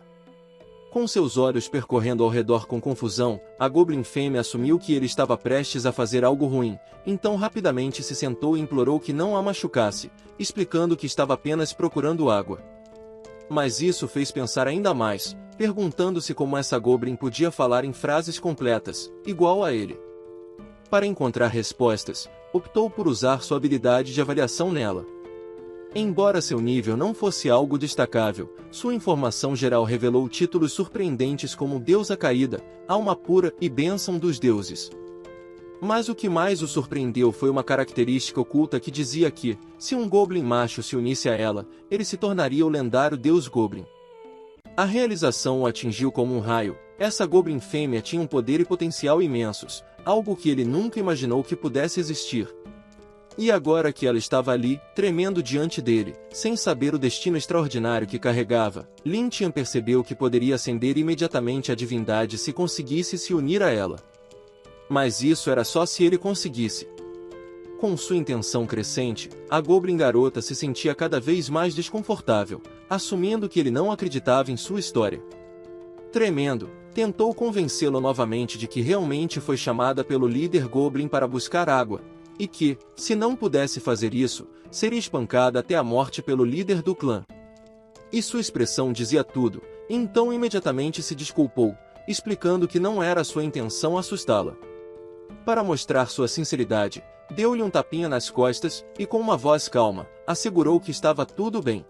Com seus olhos percorrendo ao redor com confusão, a goblin fêmea assumiu que ele estava prestes a fazer algo ruim, então rapidamente se sentou e implorou que não a machucasse, explicando que estava apenas procurando água. Mas isso fez pensar ainda mais, perguntando-se como essa goblin podia falar em frases completas, igual a ele. Para encontrar respostas, optou por usar sua habilidade de avaliação nela. Embora seu nível não fosse algo destacável, sua informação geral revelou títulos surpreendentes como Deusa Caída, Alma Pura e Bênção dos Deuses. Mas o que mais o surpreendeu foi uma característica oculta que dizia que, se um goblin macho se unisse a ela, ele se tornaria o lendário Deus Goblin. A realização o atingiu como um raio. Essa goblin fêmea tinha um poder e potencial imensos, algo que ele nunca imaginou que pudesse existir. E agora que ela estava ali, tremendo diante dele, sem saber o destino extraordinário que carregava, Lyntian percebeu que poderia ascender imediatamente à divindade se conseguisse se unir a ela. Mas isso era só se ele conseguisse. Com sua intenção crescente, a Goblin garota se sentia cada vez mais desconfortável, assumindo que ele não acreditava em sua história. Tremendo, tentou convencê-lo novamente de que realmente foi chamada pelo líder Goblin para buscar água, e que, se não pudesse fazer isso, seria espancada até a morte pelo líder do clã. E sua expressão dizia tudo, então imediatamente se desculpou, explicando que não era sua intenção assustá-la. Para mostrar sua sinceridade, deu-lhe um tapinha nas costas e com uma voz calma, assegurou que estava tudo bem.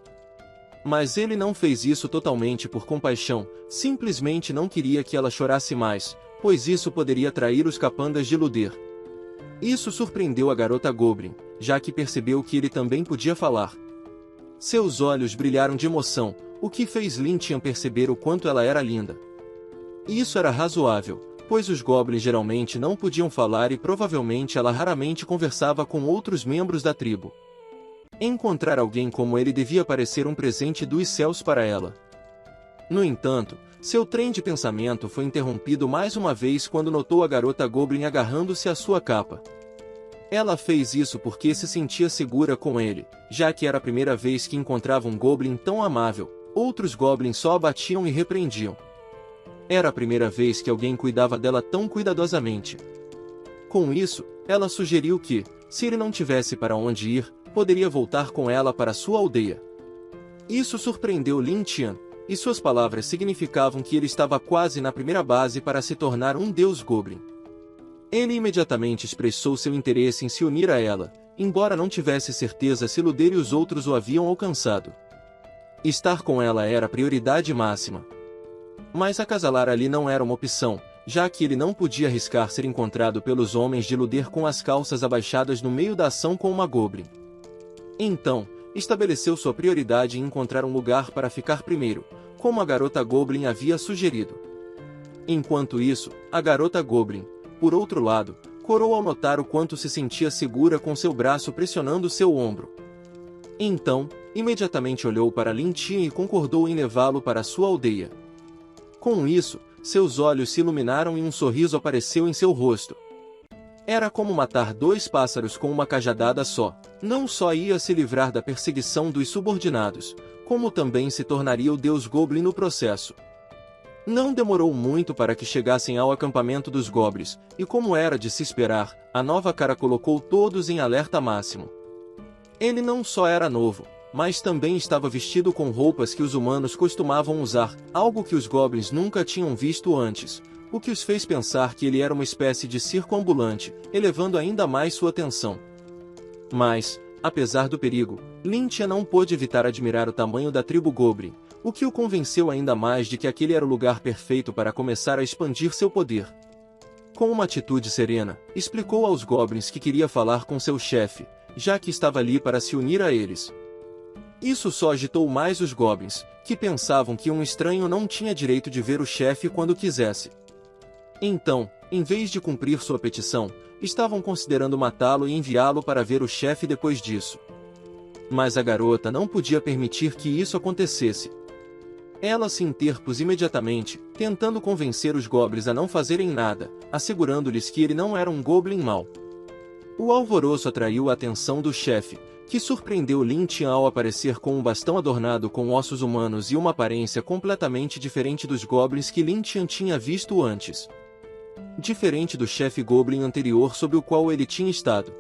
Mas ele não fez isso totalmente por compaixão, simplesmente não queria que ela chorasse mais, pois isso poderia atrair os capangas de Luder. Isso surpreendeu a garota Goblin, já que percebeu que ele também podia falar. Seus olhos brilharam de emoção, o que fez Lyntian perceber o quanto ela era linda. Isso era razoável, pois os goblins geralmente não podiam falar e provavelmente ela raramente conversava com outros membros da tribo. Encontrar alguém como ele devia parecer um presente dos céus para ela. No entanto, seu trem de pensamento foi interrompido mais uma vez quando notou a garota Goblin agarrando-se à sua capa. Ela fez isso porque se sentia segura com ele, já que era a primeira vez que encontrava um Goblin tão amável. Outros Goblins só a batiam e repreendiam. Era a primeira vez que alguém cuidava dela tão cuidadosamente. Com isso, ela sugeriu que, se ele não tivesse para onde ir, poderia voltar com ela para sua aldeia. Isso surpreendeu Lyntian, e suas palavras significavam que ele estava quase na primeira base para se tornar um deus Goblin. Ele imediatamente expressou seu interesse em se unir a ela, embora não tivesse certeza se Luder e os outros o haviam alcançado. Estar com ela era a prioridade máxima. Mas acasalar ali não era uma opção, já que ele não podia arriscar ser encontrado pelos homens de Luder com as calças abaixadas no meio da ação com uma Goblin. Então, estabeleceu sua prioridade em encontrar um lugar para ficar primeiro, como a garota Goblin havia sugerido. Enquanto isso, a garota Goblin, por outro lado, corou ao notar o quanto se sentia segura com seu braço pressionando seu ombro. Então, imediatamente olhou para Lyntian e concordou em levá-lo para sua aldeia. Com isso, seus olhos se iluminaram e um sorriso apareceu em seu rosto, Era como matar 2 pássaros com uma cajadada só. Não só ia se livrar da perseguição dos subordinados, como também se tornaria o deus Goblin no processo. Não demorou muito para que chegassem ao acampamento dos Goblins, e como era de se esperar, a nova cara colocou todos em alerta máximo. Ele não só era novo, mas também estava vestido com roupas que os humanos costumavam usar, algo que os Goblins nunca tinham visto antes, o que os fez pensar que ele era uma espécie de circo ambulante, elevando ainda mais sua atenção. Mas, apesar do perigo, Lyntia não pôde evitar admirar o tamanho da tribo Goblin, o que o convenceu ainda mais de que aquele era o lugar perfeito para começar a expandir seu poder. Com uma atitude serena, explicou aos Goblins que queria falar com seu chefe, já que estava ali para se unir a eles. Isso só agitou mais os Goblins, que pensavam que um estranho não tinha direito de ver o chefe quando quisesse. Então, em vez de cumprir sua petição, estavam considerando matá-lo e enviá-lo para ver o chefe depois disso. Mas a garota não podia permitir que isso acontecesse. Ela se interpôs imediatamente, tentando convencer os Goblins a não fazerem nada, assegurando-lhes que ele não era um Goblin mau. O alvoroço atraiu a atenção do chefe, que surpreendeu Lyntia ao aparecer com um bastão adornado com ossos humanos e uma aparência completamente diferente dos Goblins que Lyntia tinha visto antes. Diferente do chefe Goblin anterior sob o qual ele tinha estado.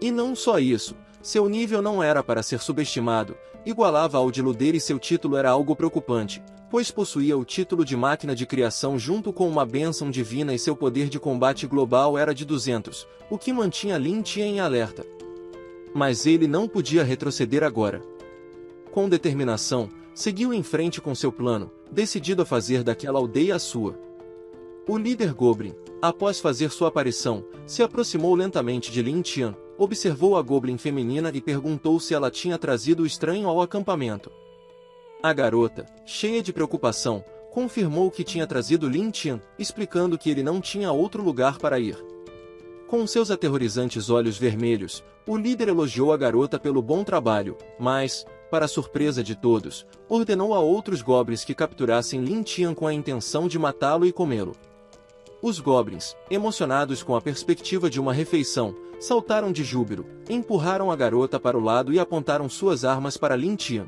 E não só isso, seu nível não era para ser subestimado, igualava ao de Luder e seu título era algo preocupante, pois possuía o título de máquina de criação junto com uma bênção divina e seu poder de combate global era de 200, o que mantinha Lyntia em alerta. Mas ele não podia retroceder agora. Com determinação, seguiu em frente com seu plano, decidido a fazer daquela aldeia a sua. O líder Goblin, após fazer sua aparição, se aproximou lentamente de Lyntia, observou a Goblin feminina e perguntou se ela tinha trazido o estranho ao acampamento. A garota, cheia de preocupação, confirmou que tinha trazido Lyntia, explicando que ele não tinha outro lugar para ir. Com seus aterrorizantes olhos vermelhos, o líder elogiou a garota pelo bom trabalho, mas, para surpresa de todos, ordenou a outros Goblins que capturassem Lyntia com a intenção de matá-lo e comê-lo. Os Goblins, emocionados com a perspectiva de uma refeição, saltaram de júbilo, empurraram a garota para o lado e apontaram suas armas para Lyntia.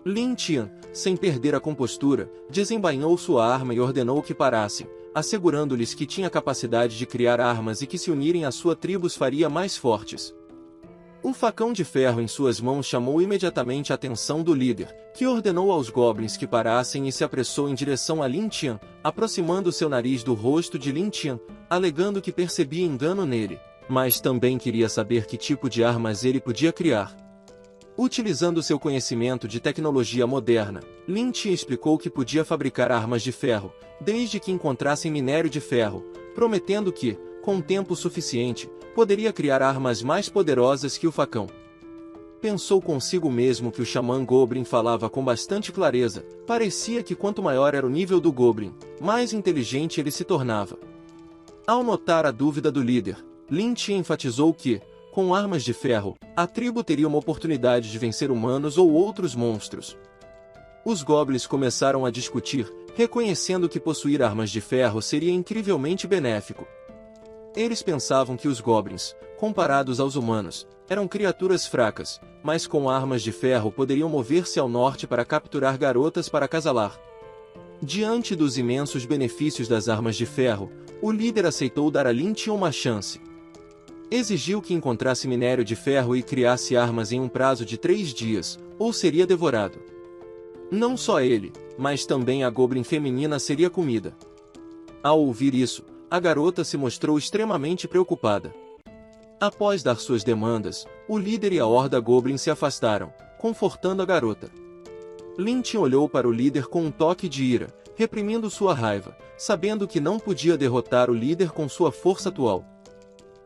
Lyntia, sem perder a compostura, desembainhou sua arma e ordenou que parassem, assegurando-lhes que tinha capacidade de criar armas e que se unirem à sua tribo os faria mais fortes. O facão de ferro em suas mãos chamou imediatamente a atenção do líder, que ordenou aos Goblins que parassem e se apressou em direção a Lyntia, aproximando seu nariz do rosto de Lyntia, alegando que percebia engano nele, mas também queria saber que tipo de armas ele podia criar. Utilizando seu conhecimento de tecnologia moderna, Lyntia explicou que podia fabricar armas de ferro, desde que encontrassem minério de ferro, prometendo que, com tempo suficiente, poderia criar armas mais poderosas que o facão. Pensou consigo mesmo que o xamã Goblin falava com bastante clareza, parecia que quanto maior era o nível do Goblin, mais inteligente ele se tornava. Ao notar a dúvida do líder, Lyntia enfatizou que, com armas de ferro, a tribo teria uma oportunidade de vencer humanos ou outros monstros. Os Goblins começaram a discutir, reconhecendo que possuir armas de ferro seria incrivelmente benéfico. Eles pensavam que os Goblins, comparados aos humanos, eram criaturas fracas, mas com armas de ferro poderiam mover-se ao norte para capturar garotas para acasalar. Diante dos imensos benefícios das armas de ferro, o líder aceitou dar a Lyntia uma chance. Exigiu que encontrasse minério de ferro e criasse armas em um prazo de 3 dias, ou seria devorado. Não só ele, mas também a Goblin feminina seria comida. Ao ouvir isso, a garota se mostrou extremamente preocupada. Após dar suas demandas, o líder e a horda Goblin se afastaram, confortando a garota. Lyntia olhou para o líder com um toque de ira, reprimindo sua raiva, sabendo que não podia derrotar o líder com sua força atual.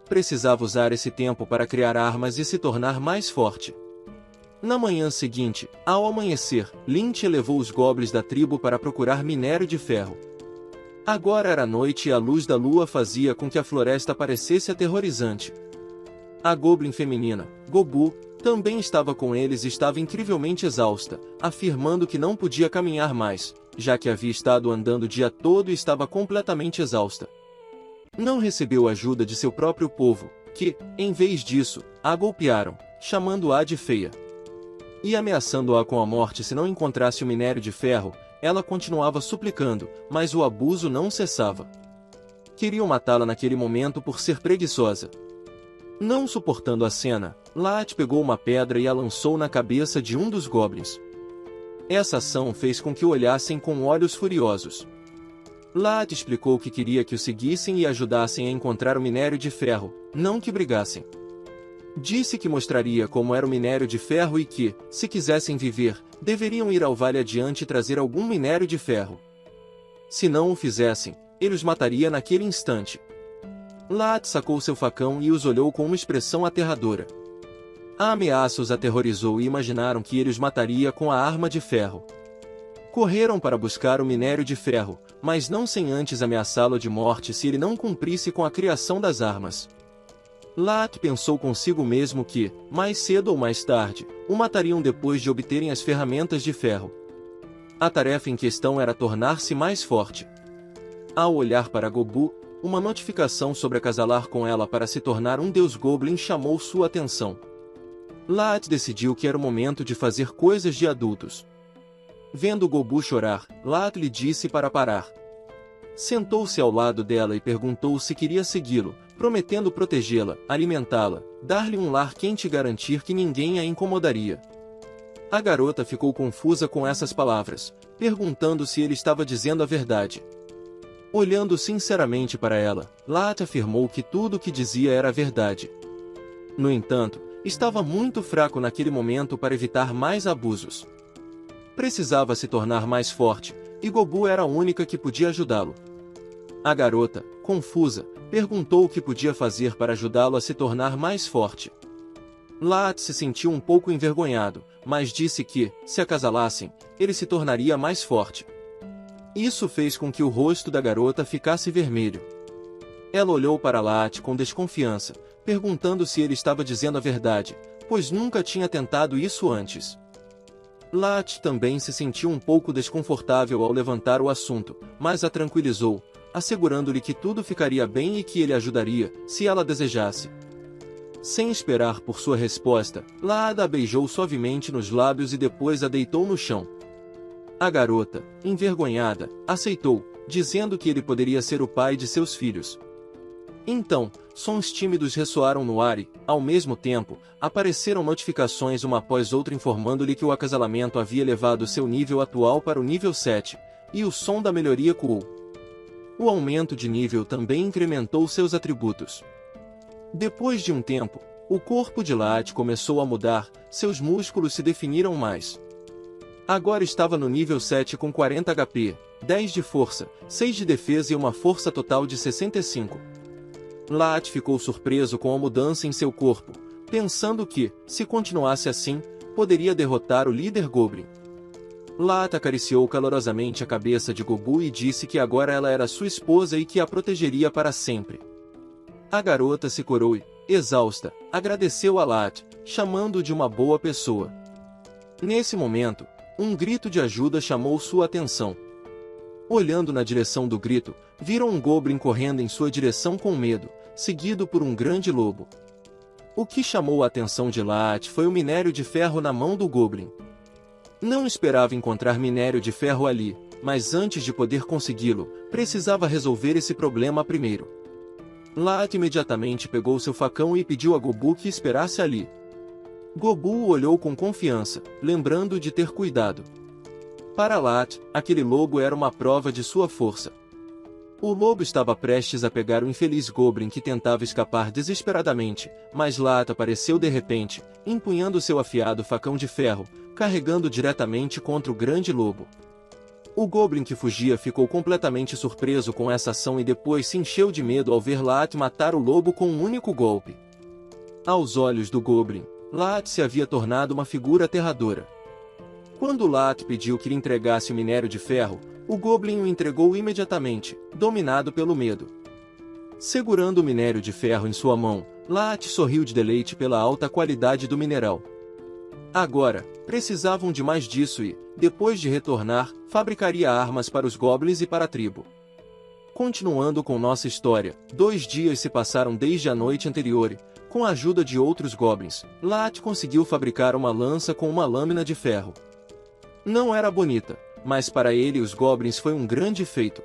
Precisava usar esse tempo para criar armas e se tornar mais forte. Na manhã seguinte, ao amanhecer, Lyntia levou os Goblins da tribo para procurar minério de ferro. Agora era noite e a luz da lua fazia com que a floresta parecesse aterrorizante. A Goblin feminina, Gobu, também estava com eles e estava incrivelmente exausta, afirmando que não podia caminhar mais, já que havia estado andando o dia todo e estava completamente exausta. Não recebeu ajuda de seu próprio povo, que, em vez disso, a golpearam, chamando-a de feia. E ameaçando-a com a morte se não encontrasse o minério de ferro, ela continuava suplicando, mas o abuso não cessava. Queriam matá-la naquele momento por ser preguiçosa. Não suportando a cena, Laat pegou uma pedra e a lançou na cabeça de um dos goblins. Essa ação fez com que o olhassem com olhos furiosos. Laat explicou que queria que o seguissem e ajudassem a encontrar o minério de ferro, não que brigassem. Disse que mostraria como era o minério de ferro e que, se quisessem viver, deveriam ir ao vale adiante e trazer algum minério de ferro. Se não o fizessem, ele os mataria naquele instante. Laat sacou seu facão e os olhou com uma expressão aterradora. A ameaça os aterrorizou e imaginaram que ele os mataria com a arma de ferro. Correram para buscar o minério de ferro, mas não sem antes ameaçá-lo de morte se ele não cumprisse com a criação das armas. Laat pensou consigo mesmo que, mais cedo ou mais tarde, o matariam depois de obterem as ferramentas de ferro. A tarefa em questão era tornar-se mais forte. Ao olhar para Gobu, uma notificação sobre acasalar com ela para se tornar um deus goblin chamou sua atenção. Laat decidiu que era o momento de fazer coisas de adultos. Vendo Gobu chorar, Laat lhe disse para parar. Sentou-se ao lado dela e perguntou se queria segui-lo, prometendo protegê-la, alimentá-la, dar-lhe um lar quente e garantir que ninguém a incomodaria. A garota ficou confusa com essas palavras, perguntando se ele estava dizendo a verdade. Olhando sinceramente para ela, Laat afirmou que tudo o que dizia era verdade. No entanto, estava muito fraco naquele momento para evitar mais abusos. Precisava se tornar mais forte, e Gobu era a única que podia ajudá-lo. A garota, confusa, perguntou o que podia fazer para ajudá-lo a se tornar mais forte. Laat se sentiu um pouco envergonhado, mas disse que, se acasalassem, ele se tornaria mais forte. Isso fez com que o rosto da garota ficasse vermelho. Ela olhou para Laat com desconfiança, perguntando se ele estava dizendo a verdade, pois nunca tinha tentado isso antes. Laat também se sentiu um pouco desconfortável ao levantar o assunto, mas a tranquilizou, assegurando-lhe que tudo ficaria bem e que ele ajudaria, se ela desejasse. Sem esperar por sua resposta, Laat a beijou suavemente nos lábios e depois a deitou no chão. A garota, envergonhada, aceitou, dizendo que ele poderia ser o pai de seus filhos. Então, sons tímidos ressoaram no ar e, ao mesmo tempo, apareceram notificações uma após outra informando-lhe que o acasalamento havia elevado seu nível atual para o nível 7, e o som da melhoria coou. O aumento de nível também incrementou seus atributos. Depois de um tempo, o corpo de Laat começou a mudar, seus músculos se definiram mais. Agora estava no nível 7 com 40 HP, 10 de força, 6 de defesa e uma força total de 65. Laat ficou surpreso com a mudança em seu corpo, pensando que, se continuasse assim, poderia derrotar o líder Goblin. Laat acariciou calorosamente a cabeça de Gobu e disse que agora ela era sua esposa e que a protegeria para sempre. A garota se curou e, exausta, agradeceu a Laat, chamando-o de uma boa pessoa. Nesse momento, um grito de ajuda chamou sua atenção. Olhando na direção do grito, viram um Goblin correndo em sua direção com medo, seguido por um grande lobo. O que chamou a atenção de Laat foi o minério de ferro na mão do Goblin. Não esperava encontrar minério de ferro ali, mas antes de poder consegui-lo, precisava resolver esse problema primeiro. Laat imediatamente pegou seu facão e pediu a Gobu que esperasse ali. Gobu o olhou com confiança, lembrando de ter cuidado. Para Laat, aquele lobo era uma prova de sua força. O lobo estava prestes a pegar o infeliz Goblin que tentava escapar desesperadamente, mas Laat apareceu de repente, empunhando seu afiado facão de ferro, carregando diretamente contra o grande lobo. O Goblin que fugia ficou completamente surpreso com essa ação e depois se encheu de medo ao ver Laat matar o lobo com um único golpe. Aos olhos do Goblin, Laat se havia tornado uma figura aterradora. Quando Laat pediu que lhe entregasse o minério de ferro, o Goblin o entregou imediatamente, dominado pelo medo. Segurando o minério de ferro em sua mão, Laat sorriu de deleite pela alta qualidade do mineral. Agora, precisavam de mais disso e, depois de retornar, fabricaria armas para os Goblins e para a tribo. Continuando com nossa história, 2 dias se passaram desde a noite anterior e, com a ajuda de outros goblins, Laat conseguiu fabricar uma lança com uma lâmina de ferro. Não era bonita, mas para ele e os goblins foi um grande feito.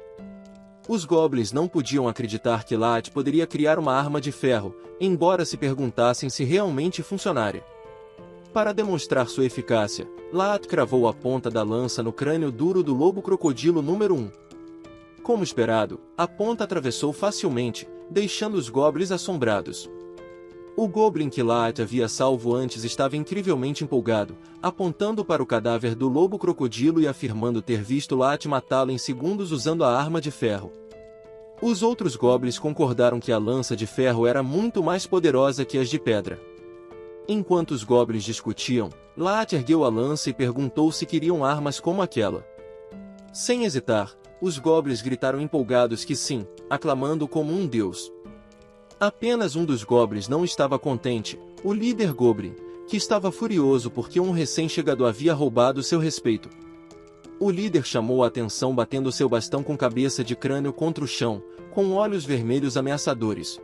Os goblins não podiam acreditar que Laat poderia criar uma arma de ferro, embora se perguntassem se realmente funcionaria. Para demonstrar sua eficácia, Laat cravou a ponta da lança no crânio duro do lobo-crocodilo número 1. Como esperado, a ponta atravessou facilmente, deixando os goblins assombrados. O goblin que Laat havia salvo antes estava incrivelmente empolgado, apontando para o cadáver do lobo-crocodilo e afirmando ter visto Laat matá-lo em segundos usando a arma de ferro. Os outros goblins concordaram que a lança de ferro era muito mais poderosa que as de pedra. Enquanto os goblins discutiam, Laat ergueu a lança e perguntou se queriam armas como aquela. Sem hesitar, os goblins gritaram empolgados que sim, aclamando como um deus. Apenas um dos goblins não estava contente, o líder goblin, que estava furioso porque um recém-chegado havia roubado seu respeito. O líder chamou a atenção batendo seu bastão com cabeça de crânio contra o chão, com olhos vermelhos ameaçadores.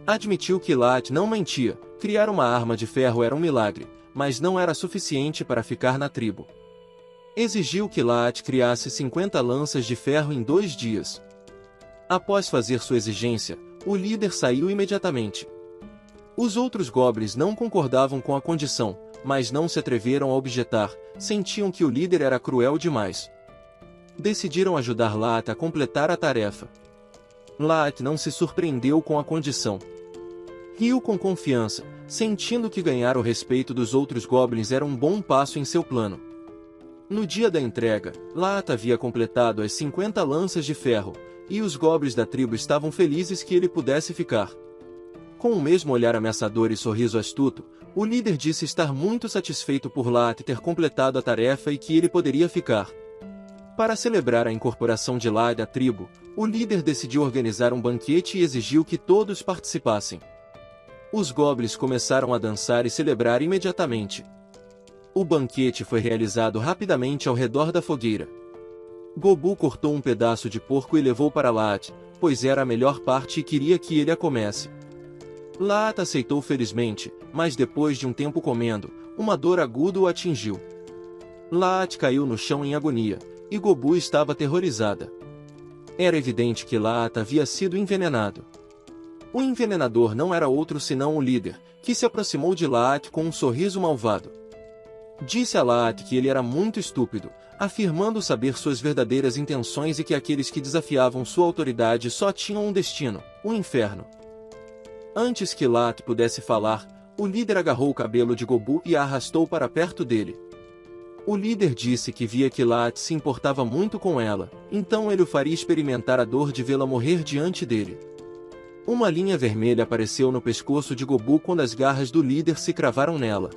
Admitiu que Laat não mentia, criar uma arma de ferro era um milagre, mas não era suficiente para ficar na tribo. Exigiu que Laat criasse 50 lanças de ferro em 2 dias. Após fazer sua exigência, o líder saiu imediatamente. Os outros goblins não concordavam com a condição, mas não se atreveram a objetar, sentiam que o líder era cruel demais. Decidiram ajudar Laat a completar a tarefa. Laat não se surpreendeu com a condição. Riu com confiança, sentindo que ganhar o respeito dos outros goblins era um bom passo em seu plano. No dia da entrega, Laat havia completado as 50 lanças de ferro, e os goblins da tribo estavam felizes que ele pudesse ficar. Com o mesmo olhar ameaçador e sorriso astuto, o líder disse estar muito satisfeito por Laat ter completado a tarefa e que ele poderia ficar. Para celebrar a incorporação de Laat à tribo, o líder decidiu organizar um banquete e exigiu que todos participassem. Os goblins começaram a dançar e celebrar imediatamente. O banquete foi realizado rapidamente ao redor da fogueira. Gobu cortou um pedaço de porco e levou para Laat, pois era a melhor parte e queria que ele a comesse. Laat aceitou felizmente, mas depois de um tempo comendo, uma dor aguda o atingiu. Laat caiu no chão em agonia, e Gobu estava aterrorizada. Era evidente que Laat havia sido envenenado. O envenenador não era outro senão o líder, que se aproximou de Laat com um sorriso malvado. Disse a Laat que ele era muito estúpido, afirmando saber suas verdadeiras intenções e que aqueles que desafiavam sua autoridade só tinham um destino, o inferno. Antes que Laat pudesse falar, o líder agarrou o cabelo de Gobu e a arrastou para perto dele. O líder disse que via que Laat se importava muito com ela, então ele o faria experimentar a dor de vê-la morrer diante dele. Uma linha vermelha apareceu no pescoço de Gobu quando as garras do líder se cravaram nela.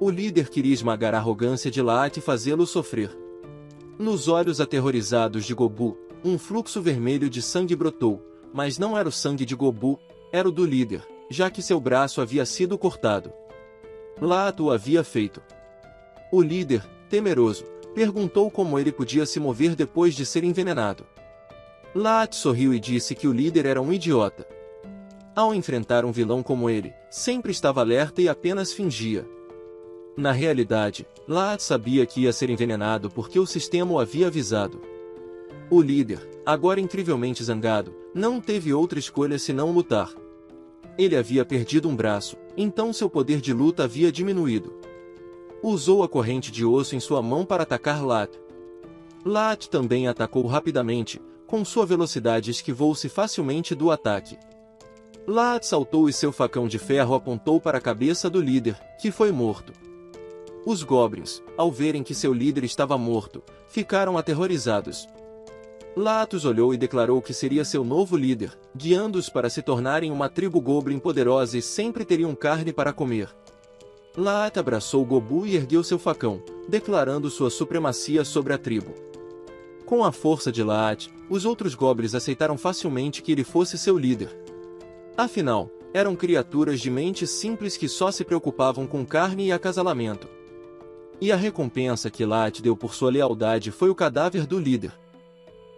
O líder queria esmagar a arrogância de Laat e fazê-lo sofrer. Nos olhos aterrorizados de Gobu, um fluxo vermelho de sangue brotou, mas não era o sangue de Gobu, era o do líder, já que seu braço havia sido cortado. Laat o havia feito. O líder, temeroso, perguntou como ele podia se mover depois de ser envenenado. Laat sorriu e disse que o líder era um idiota. Ao enfrentar um vilão como ele, sempre estava alerta e apenas fingia. Na realidade, Laat sabia que ia ser envenenado porque o sistema o havia avisado. O líder, agora incrivelmente zangado, não teve outra escolha senão lutar. Ele havia perdido um braço, então seu poder de luta havia diminuído. Usou a corrente de osso em sua mão para atacar Laat. Laat também atacou rapidamente, com sua velocidade esquivou-se facilmente do ataque. Laat saltou e seu facão de ferro apontou para a cabeça do líder, que foi morto. Os goblins, ao verem que seu líder estava morto, ficaram aterrorizados. Laat os olhou e declarou que seria seu novo líder, guiando-os para se tornarem uma tribo goblin poderosa e sempre teriam carne para comer. Laat abraçou Gobu e ergueu seu facão, declarando sua supremacia sobre a tribo. Com a força de Laat, os outros goblins aceitaram facilmente que ele fosse seu líder. Afinal, eram criaturas de mente simples que só se preocupavam com carne e acasalamento. E a recompensa que Laat deu por sua lealdade foi o cadáver do líder.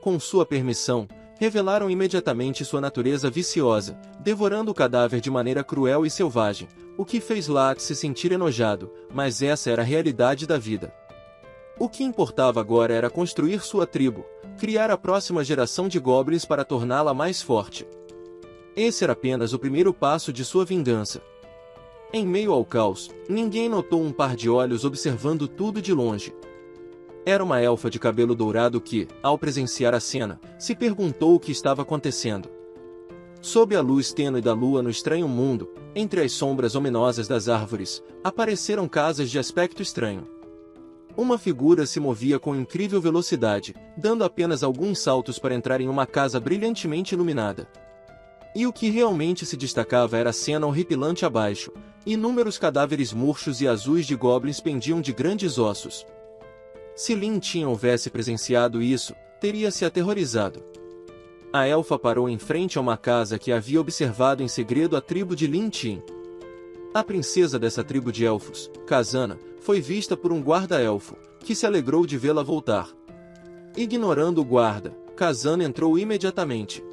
Com sua permissão, revelaram imediatamente sua natureza viciosa, devorando o cadáver de maneira cruel e selvagem, o que fez Laax se sentir enojado, mas essa era a realidade da vida. O que importava agora era construir sua tribo, criar a próxima geração de goblins para torná-la mais forte. Esse era apenas o primeiro passo de sua vingança. Em meio ao caos, ninguém notou um par de olhos observando tudo de longe. Era uma elfa de cabelo dourado que, ao presenciar a cena, se perguntou o que estava acontecendo. Sob a luz tênue da lua no estranho mundo, entre as sombras ominosas das árvores, apareceram casas de aspecto estranho. Uma figura se movia com incrível velocidade, dando apenas alguns saltos para entrar em uma casa brilhantemente iluminada. E o que realmente se destacava era a cena horripilante abaixo. Inúmeros cadáveres murchos e azuis de goblins pendiam de grandes ossos. Se Lin Tin houvesse presenciado isso, teria se aterrorizado. A elfa parou em frente a uma casa que havia observado em segredo a tribo de Lin Tin. A princesa dessa tribo de elfos, Khazana, foi vista por um guarda-elfo, que se alegrou de vê-la voltar. Ignorando o guarda, Khazana entrou imediatamente.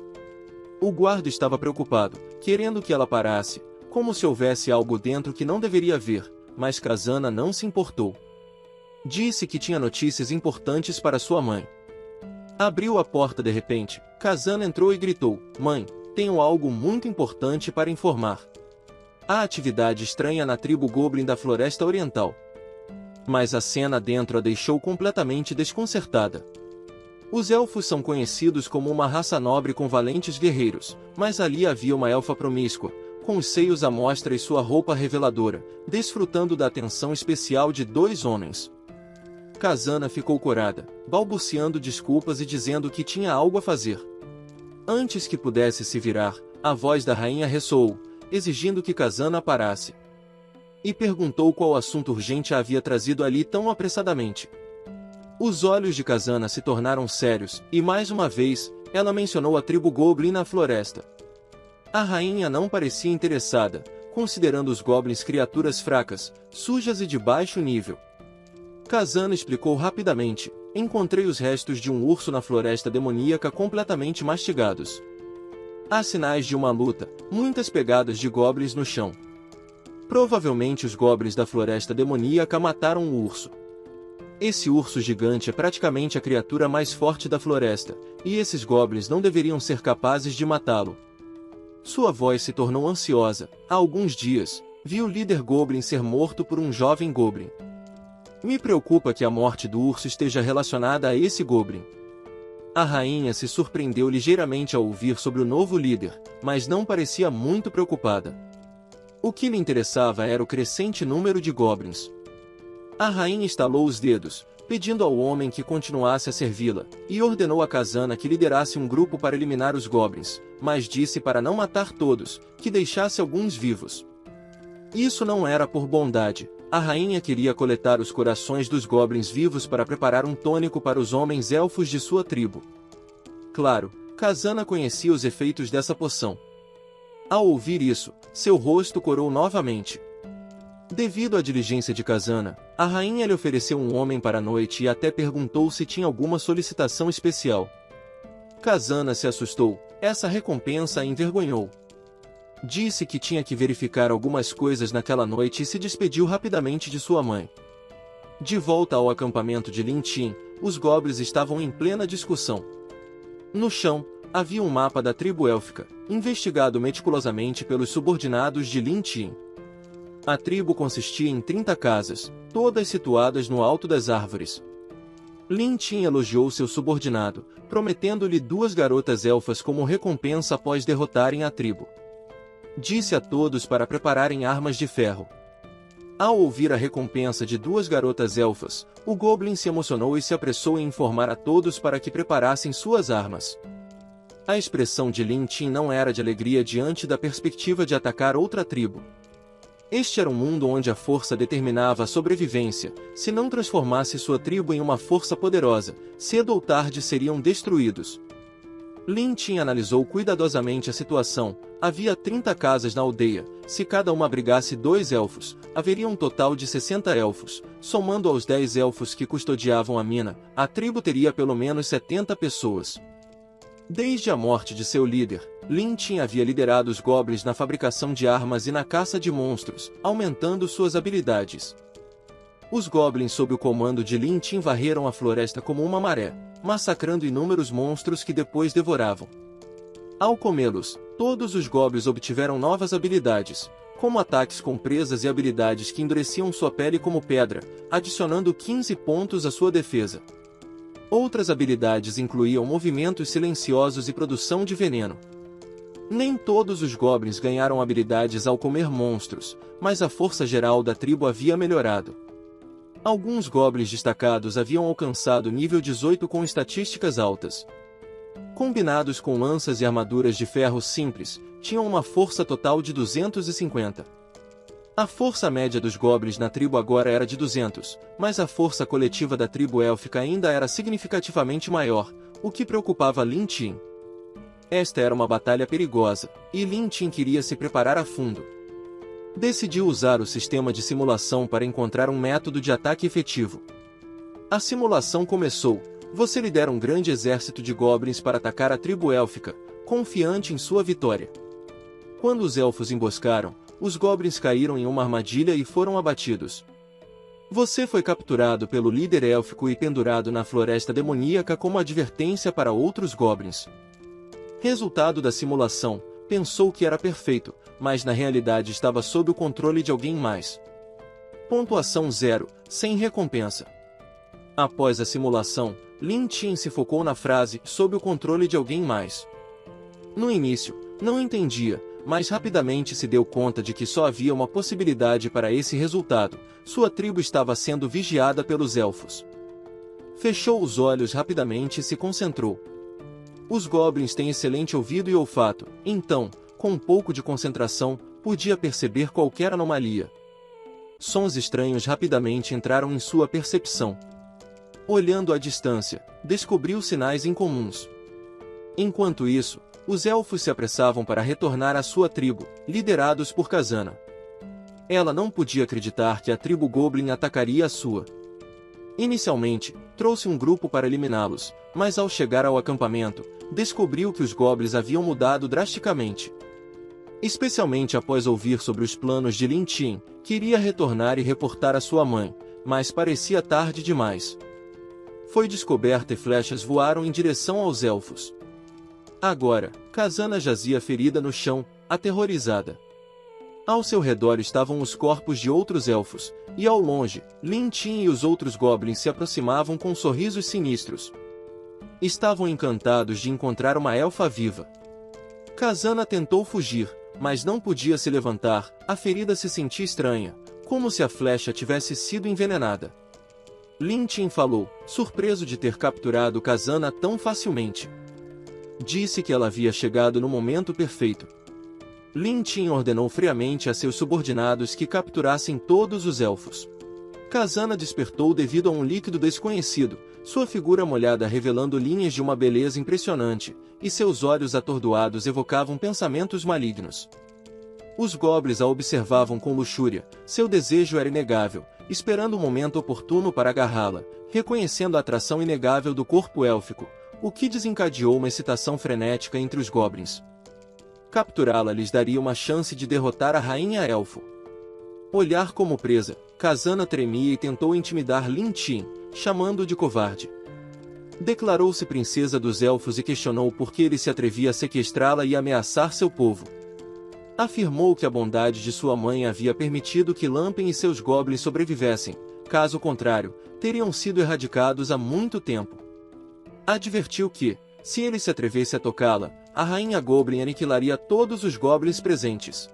O guarda estava preocupado, querendo que ela parasse, como se houvesse algo dentro que não deveria haver, mas Khazana não se importou. Disse que tinha notícias importantes para sua mãe. Abriu a porta de repente, Khazana entrou e gritou: "Mãe, tenho algo muito importante para informar. Há atividade estranha na tribo Goblin da Floresta Oriental." Mas a cena dentro a deixou completamente desconcertada. Os elfos são conhecidos como uma raça nobre com valentes guerreiros, mas ali havia uma elfa promíscua, com os seios à mostra e sua roupa reveladora, desfrutando da atenção especial de 2 homens. Khazana ficou corada, balbuciando desculpas e dizendo que tinha algo a fazer. Antes que pudesse se virar, a voz da rainha ressoou, exigindo que Khazana parasse. E perguntou qual assunto urgente a havia trazido ali tão apressadamente. Os olhos de Khazana se tornaram sérios, e mais uma vez, ela mencionou a tribo Goblin na floresta. A rainha não parecia interessada, considerando os goblins criaturas fracas, sujas e de baixo nível. Khazana explicou rapidamente: "Encontrei os restos de um urso na floresta demoníaca completamente mastigados. Há sinais de uma luta, muitas pegadas de goblins no chão. Provavelmente os goblins da floresta demoníaca mataram o urso. Esse urso gigante é praticamente a criatura mais forte da floresta, e esses goblins não deveriam ser capazes de matá-lo." Sua voz se tornou ansiosa. Há alguns dias, vi o líder goblin ser morto por um jovem goblin. Me preocupa que a morte do urso esteja relacionada a esse goblin. A rainha se surpreendeu ligeiramente ao ouvir sobre o novo líder, mas não parecia muito preocupada. O que lhe interessava era o crescente número de goblins. A rainha estalou os dedos, pedindo ao homem que continuasse a servi-la, e ordenou a Khazana que liderasse um grupo para eliminar os goblins, mas disse para não matar todos, que deixasse alguns vivos. Isso não era por bondade. A rainha queria coletar os corações dos goblins vivos para preparar um tônico para os homens elfos de sua tribo. Claro, Khazana conhecia os efeitos dessa poção. Ao ouvir isso, seu rosto corou novamente. Devido à diligência de Khazana, a rainha lhe ofereceu um homem para a noite e até perguntou se tinha alguma solicitação especial. Khazana se assustou, essa recompensa a envergonhou. Disse que tinha que verificar algumas coisas naquela noite e se despediu rapidamente de sua mãe. De volta ao acampamento de Lin Tin, os goblins estavam em plena discussão. No chão, havia um mapa da tribo élfica, investigado meticulosamente pelos subordinados de Lin Tin. A tribo consistia em 30 casas, todas situadas no alto das árvores. Lin Tin elogiou seu subordinado, prometendo-lhe 2 garotas elfas como recompensa após derrotarem a tribo. Disse a todos para prepararem armas de ferro. Ao ouvir a recompensa de 2 garotas elfas, o goblin se emocionou e se apressou em informar a todos para que preparassem suas armas. A expressão de Lin Tin não era de alegria diante da perspectiva de atacar outra tribo. Este era um mundo onde a força determinava a sobrevivência. Se não transformasse sua tribo em uma força poderosa, cedo ou tarde seriam destruídos. Lin Tin analisou cuidadosamente a situação. Havia 30 casas na aldeia. Se cada uma abrigasse 2 elfos, haveria um total de 60 elfos. Somando aos 10 elfos que custodiavam a mina, a tribo teria pelo menos 70 pessoas. Desde a morte de seu líder, Lin Tin havia liderado os goblins na fabricação de armas e na caça de monstros, aumentando suas habilidades. Os goblins sob o comando de Lin Tin varreram a floresta como uma maré, massacrando inúmeros monstros que depois devoravam. Ao comê-los, todos os goblins obtiveram novas habilidades, como ataques com presas e habilidades que endureciam sua pele como pedra, adicionando 15 pontos à sua defesa. Outras habilidades incluíam movimentos silenciosos e produção de veneno. Nem todos os goblins ganharam habilidades ao comer monstros, mas a força geral da tribo havia melhorado. Alguns goblins destacados haviam alcançado nível 18 com estatísticas altas. Combinados com lanças e armaduras de ferro simples, tinham uma força total de 250. A força média dos goblins na tribo agora era de 200, mas a força coletiva da tribo élfica ainda era significativamente maior, o que preocupava Lin Tin. Esta era uma batalha perigosa, e Lin Tin queria se preparar a fundo. Decidiu usar o sistema de simulação para encontrar um método de ataque efetivo. A simulação começou. Você lidera um grande exército de goblins para atacar a tribo élfica, confiante em sua vitória. Quando os elfos emboscaram, os goblins caíram em uma armadilha e foram abatidos. Você foi capturado pelo líder élfico e pendurado na floresta demoníaca como advertência para outros goblins. Resultado da simulação, pensou que era perfeito, mas na realidade estava sob o controle de alguém mais. Pontuação 0, sem recompensa. Após a simulação, Lin Tin se focou na frase sob o controle de alguém mais. No início, não entendia, mas rapidamente se deu conta de que só havia uma possibilidade para esse resultado: sua tribo estava sendo vigiada pelos elfos. Fechou os olhos rapidamente e se concentrou. Os goblins têm excelente ouvido e olfato, então, com um pouco de concentração, podia perceber qualquer anomalia. Sons estranhos rapidamente entraram em sua percepção. Olhando à distância, descobriu sinais incomuns. Enquanto isso, os elfos se apressavam para retornar à sua tribo, liderados por Kazana. Ela não podia acreditar que a tribo Goblin atacaria a sua. Inicialmente, trouxe um grupo para eliminá-los, mas ao chegar ao acampamento, descobriu que os goblins haviam mudado drasticamente. Especialmente após ouvir sobre os planos de Lin Tin, queria retornar e reportar a sua mãe, mas parecia tarde demais. Foi descoberta e flechas voaram em direção aos elfos. Agora, Kazana jazia ferida no chão, aterrorizada. Ao seu redor estavam os corpos de outros elfos, e ao longe, Lin Tin e os outros goblins se aproximavam com sorrisos sinistros. Estavam encantados de encontrar uma elfa viva. Kazana tentou fugir, mas não podia se levantar, a ferida se sentia estranha, como se a flecha tivesse sido envenenada. Lin Tin falou, surpreso de ter capturado Kazana tão facilmente. Disse que ela havia chegado no momento perfeito. Lin Tin ordenou friamente a seus subordinados que capturassem todos os elfos. Kazana despertou devido a um líquido desconhecido, sua figura molhada revelando linhas de uma beleza impressionante, e seus olhos atordoados evocavam pensamentos malignos. Os goblins a observavam com luxúria, seu desejo era inegável, esperando o momento oportuno para agarrá-la, reconhecendo a atração inegável do corpo élfico, o que desencadeou uma excitação frenética entre os goblins. Capturá-la lhes daria uma chance de derrotar a rainha elfo. Olhar como presa, Kazana tremia e tentou intimidar Lin Tin, chamando-o de covarde. Declarou-se princesa dos elfos e questionou por que ele se atrevia a sequestrá-la e ameaçar seu povo. Afirmou que a bondade de sua mãe havia permitido que Lampen e seus goblins sobrevivessem, caso contrário, teriam sido erradicados há muito tempo. Advertiu que, se ele se atrevesse a tocá-la, a rainha Goblin aniquilaria todos os goblins presentes.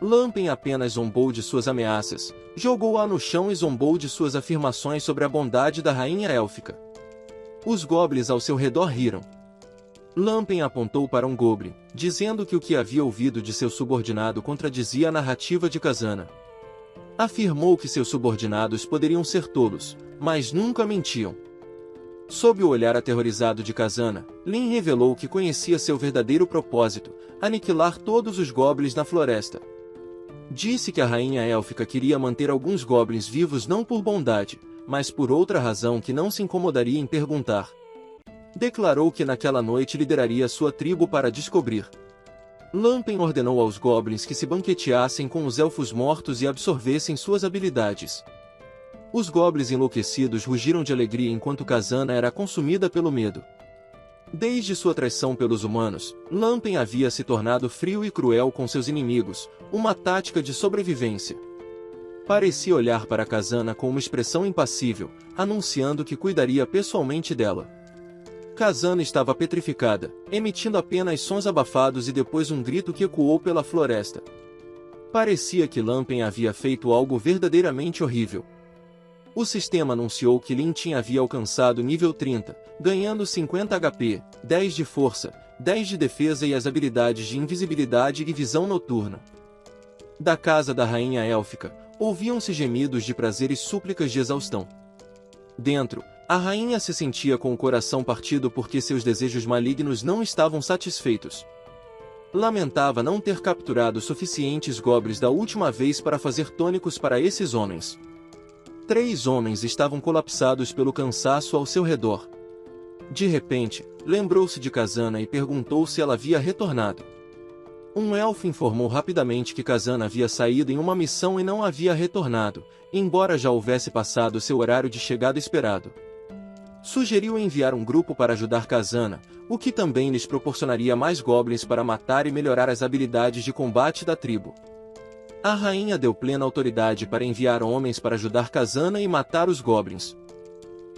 Lampen apenas zombou de suas ameaças, jogou-a no chão e zombou de suas afirmações sobre a bondade da rainha élfica. Os goblins ao seu redor riram. Lampen apontou para um goblin, dizendo que o que havia ouvido de seu subordinado contradizia a narrativa de Kazana. Afirmou que seus subordinados poderiam ser tolos, mas nunca mentiam. Sob o olhar aterrorizado de Kazana, Lin revelou que conhecia seu verdadeiro propósito, aniquilar todos os goblins na floresta. Disse que a rainha élfica queria manter alguns goblins vivos não por bondade, mas por outra razão que não se incomodaria em perguntar. Declarou que naquela noite lideraria sua tribo para descobrir. Lampen ordenou aos goblins que se banqueteassem com os elfos mortos e absorvessem suas habilidades. Os goblins enlouquecidos rugiram de alegria enquanto Khazana era consumida pelo medo. Desde sua traição pelos humanos, Lampen havia se tornado frio e cruel com seus inimigos, uma tática de sobrevivência. Parecia olhar para Khazana com uma expressão impassível, anunciando que cuidaria pessoalmente dela. Khazana estava petrificada, emitindo apenas sons abafados e depois um grito que ecoou pela floresta. Parecia que Lampen havia feito algo verdadeiramente horrível. O sistema anunciou que Lin Tin havia alcançado nível 30, ganhando 50 HP, 10 de força, 10 de defesa e as habilidades de invisibilidade e visão noturna. Da casa da rainha élfica, ouviam-se gemidos de prazer e súplicas de exaustão. Dentro, a rainha se sentia com o coração partido porque seus desejos malignos não estavam satisfeitos. Lamentava não ter capturado suficientes goblins da última vez para fazer tônicos para esses homens. 3 homens estavam colapsados pelo cansaço ao seu redor. De repente, lembrou-se de Khazana e perguntou se ela havia retornado. Um elfo informou rapidamente que Khazana havia saído em uma missão e não havia retornado, embora já houvesse passado seu horário de chegada esperado. Sugeriu enviar um grupo para ajudar Khazana, o que também lhes proporcionaria mais goblins para matar e melhorar as habilidades de combate da tribo. A rainha deu plena autoridade para enviar homens para ajudar Khazana e matar os goblins.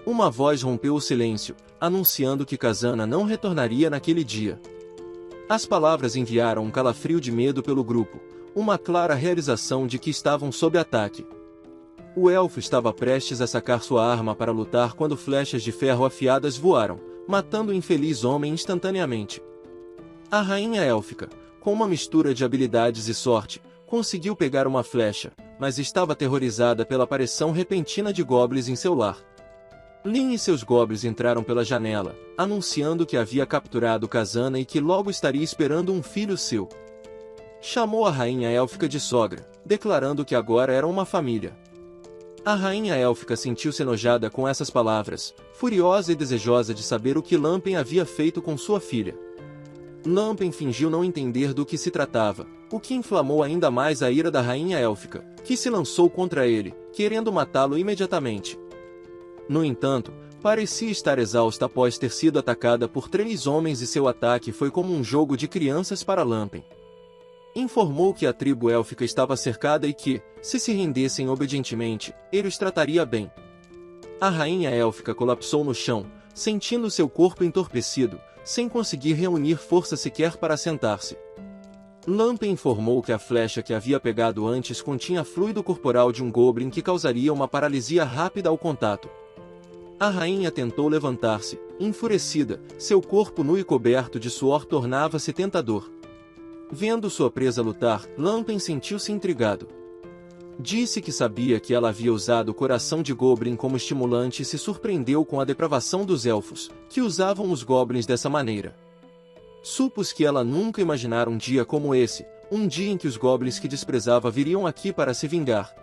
Uma voz rompeu o silêncio, anunciando que Khazana não retornaria naquele dia. As palavras enviaram um calafrio de medo pelo grupo, uma clara realização de que estavam sob ataque. O elfo estava prestes a sacar sua arma para lutar quando flechas de ferro afiadas voaram, matando o infeliz homem instantaneamente. A rainha élfica, com uma mistura de habilidades e sorte, conseguiu pegar uma flecha, mas estava aterrorizada pela aparição repentina de goblins em seu lar. Lin e seus goblins entraram pela janela, anunciando que havia capturado Khazana e que logo estaria esperando um filho seu. Chamou a rainha élfica de sogra, declarando que agora eram uma família. A rainha élfica sentiu-se enojada com essas palavras, furiosa e desejosa de saber o que Lampen havia feito com sua filha. Lampen fingiu não entender do que se tratava, o que inflamou ainda mais a ira da rainha élfica, que se lançou contra ele, querendo matá-lo imediatamente. No entanto, parecia estar exausta após ter sido atacada por 3 homens e seu ataque foi como um jogo de crianças para Lampen. Informou que a tribo élfica estava cercada e que, se rendessem obedientemente, ele os trataria bem. A rainha élfica colapsou no chão, sentindo seu corpo entorpecido, sem conseguir reunir força sequer para sentar-se. Lampen informou que a flecha que havia pegado antes continha fluido corporal de um goblin que causaria uma paralisia rápida ao contato. A rainha tentou levantar-se, enfurecida, seu corpo nu e coberto de suor tornava-se tentador. Vendo sua presa lutar, Lampen sentiu-se intrigado. Disse que sabia que ela havia usado o coração de goblin como estimulante e se surpreendeu com a depravação dos elfos, que usavam os goblins dessa maneira. Supus que ela nunca imaginara um dia como esse, um dia em que os goblins que desprezava viriam aqui para se vingar.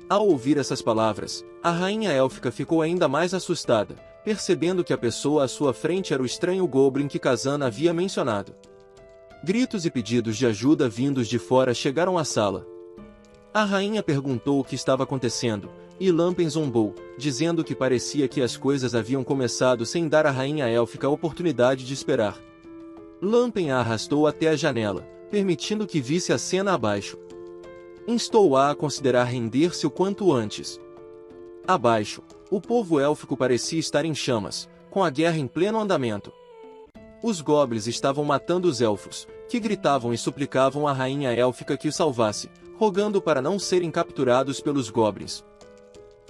Ao ouvir essas palavras, a rainha élfica ficou ainda mais assustada, percebendo que a pessoa à sua frente era o estranho goblin que Khazana havia mencionado. Gritos e pedidos de ajuda vindos de fora chegaram à sala. A rainha perguntou o que estava acontecendo, e Lampen zombou, dizendo que parecia que as coisas haviam começado sem dar à rainha élfica a oportunidade de esperar. Lampen a arrastou até a janela, permitindo que visse a cena abaixo. Instou-a a considerar render-se o quanto antes. Abaixo, o povo élfico parecia estar em chamas, com a guerra em pleno andamento. Os goblins estavam matando os elfos, que gritavam e suplicavam à rainha élfica que os salvasse, rogando para não serem capturados pelos goblins.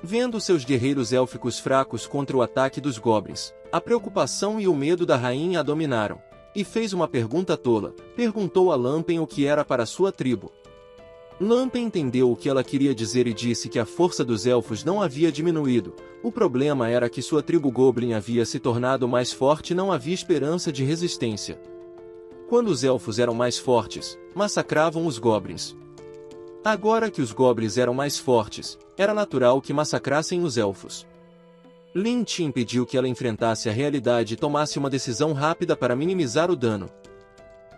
Vendo seus guerreiros élficos fracos contra o ataque dos goblins, a preocupação e o medo da rainha a dominaram, e fez uma pergunta tola, perguntou a Lampen o que era para sua tribo. Lampen entendeu o que ela queria dizer e disse que a força dos elfos não havia diminuído, o problema era que sua tribo goblin havia se tornado mais forte e não havia esperança de resistência. Quando os elfos eram mais fortes, massacravam os goblins. Agora que os goblins eram mais fortes, era natural que massacrassem os elfos. Lin Tian pediu que ela enfrentasse a realidade e tomasse uma decisão rápida para minimizar o dano.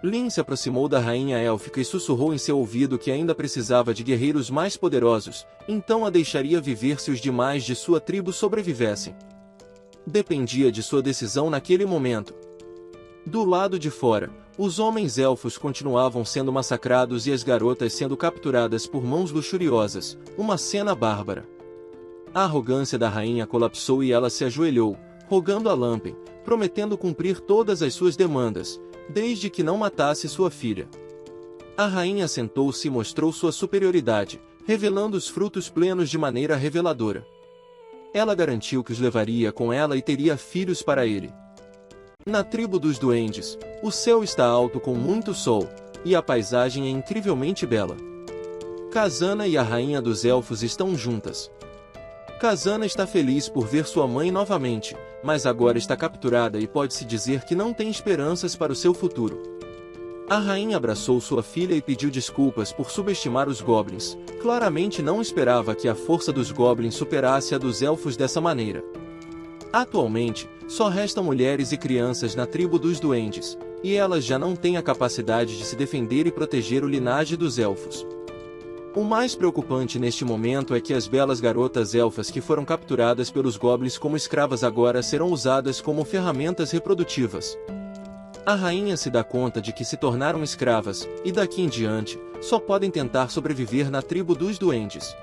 Lin se aproximou da rainha élfica e sussurrou em seu ouvido que ainda precisava de guerreiros mais poderosos, então a deixaria viver se os demais de sua tribo sobrevivessem. Dependia de sua decisão naquele momento. Do lado de fora, os homens elfos continuavam sendo massacrados e as garotas sendo capturadas por mãos luxuriosas, uma cena bárbara. A arrogância da rainha colapsou e ela se ajoelhou, rogando a Lampen, prometendo cumprir todas as suas demandas, desde que não matasse sua filha. A rainha sentou-se e mostrou sua superioridade, revelando os frutos plenos de maneira reveladora. Ela garantiu que os levaria com ela e teria filhos para ele. Na tribo dos duendes, o céu está alto com muito sol, e a paisagem é incrivelmente bela. Kazana e a rainha dos elfos estão juntas. Kazana está feliz por ver sua mãe novamente, mas agora está capturada e pode-se dizer que não tem esperanças para o seu futuro. A rainha abraçou sua filha e pediu desculpas por subestimar os goblins. Claramente não esperava que a força dos goblins superasse a dos elfos dessa maneira. Atualmente, só restam mulheres e crianças na tribo dos duendes, e elas já não têm a capacidade de se defender e proteger o linhagem dos elfos. O mais preocupante neste momento é que as belas garotas elfas que foram capturadas pelos goblins como escravas agora serão usadas como ferramentas reprodutivas. A rainha se dá conta de que se tornaram escravas, e daqui em diante, só podem tentar sobreviver na tribo dos duendes.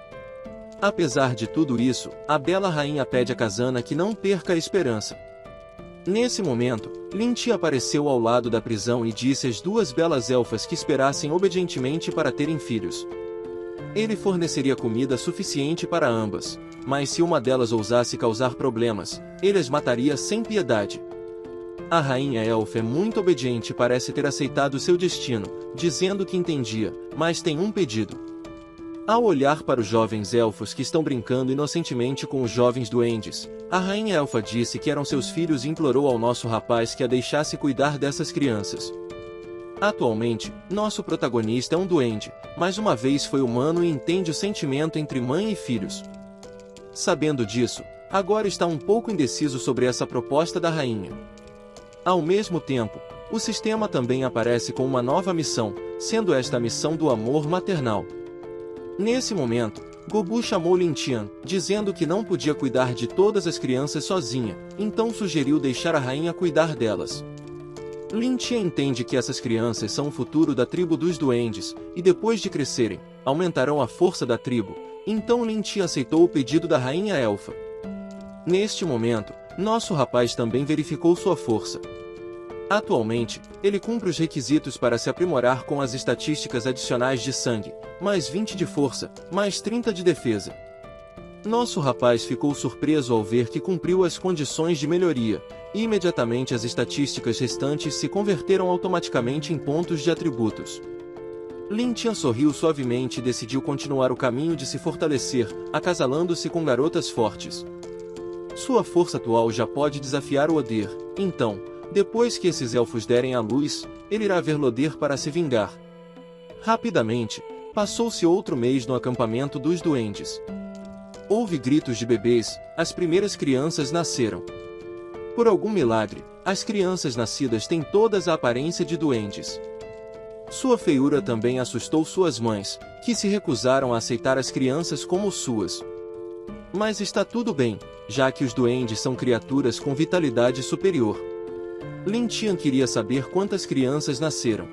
Apesar de tudo isso, a bela rainha pede a Kazana que não perca a esperança. Nesse momento, Lin Tian apareceu ao lado da prisão e disse às duas belas elfas que esperassem obedientemente para terem filhos. Ele forneceria comida suficiente para ambas, mas se uma delas ousasse causar problemas, ele as mataria sem piedade. A rainha elfa é muito obediente e parece ter aceitado seu destino, dizendo que entendia, mas tem um pedido. Ao olhar para os jovens elfos que estão brincando inocentemente com os jovens duendes, a rainha elfa disse que eram seus filhos e implorou ao nosso rapaz que a deixasse cuidar dessas crianças. Atualmente, nosso protagonista é um duende, mas uma vez foi humano e entende o sentimento entre mãe e filhos. Sabendo disso, agora está um pouco indeciso sobre essa proposta da rainha. Ao mesmo tempo, o sistema também aparece com uma nova missão, sendo esta a missão do amor maternal. Nesse momento, Gobu chamou Lin Tian, dizendo que não podia cuidar de todas as crianças sozinha, então sugeriu deixar a rainha cuidar delas. Lin Tian entende que essas crianças são o futuro da tribo dos duendes, e depois de crescerem, aumentarão a força da tribo, então Lin Tian aceitou o pedido da rainha elfa. Neste momento, nosso rapaz também verificou sua força. Atualmente, ele cumpre os requisitos para se aprimorar com as estatísticas adicionais de sangue, mais 20 de força, mais 30 de defesa. Nosso rapaz ficou surpreso ao ver que cumpriu as condições de melhoria, e imediatamente as estatísticas restantes se converteram automaticamente em pontos de atributos. Lin Tian sorriu suavemente e decidiu continuar o caminho de se fortalecer, acasalando-se com garotas fortes. Sua força atual já pode desafiar o Oder, então, depois que esses elfos derem à luz, ele irá ver Loder para se vingar. Rapidamente, passou-se outro mês no acampamento dos duendes. Houve gritos de bebês, as primeiras crianças nasceram. Por algum milagre, as crianças nascidas têm todas a aparência de duendes. Sua feiura também assustou suas mães, que se recusaram a aceitar as crianças como suas. Mas está tudo bem, já que os duendes são criaturas com vitalidade superior. Lin Tian queria saber quantas crianças nasceram.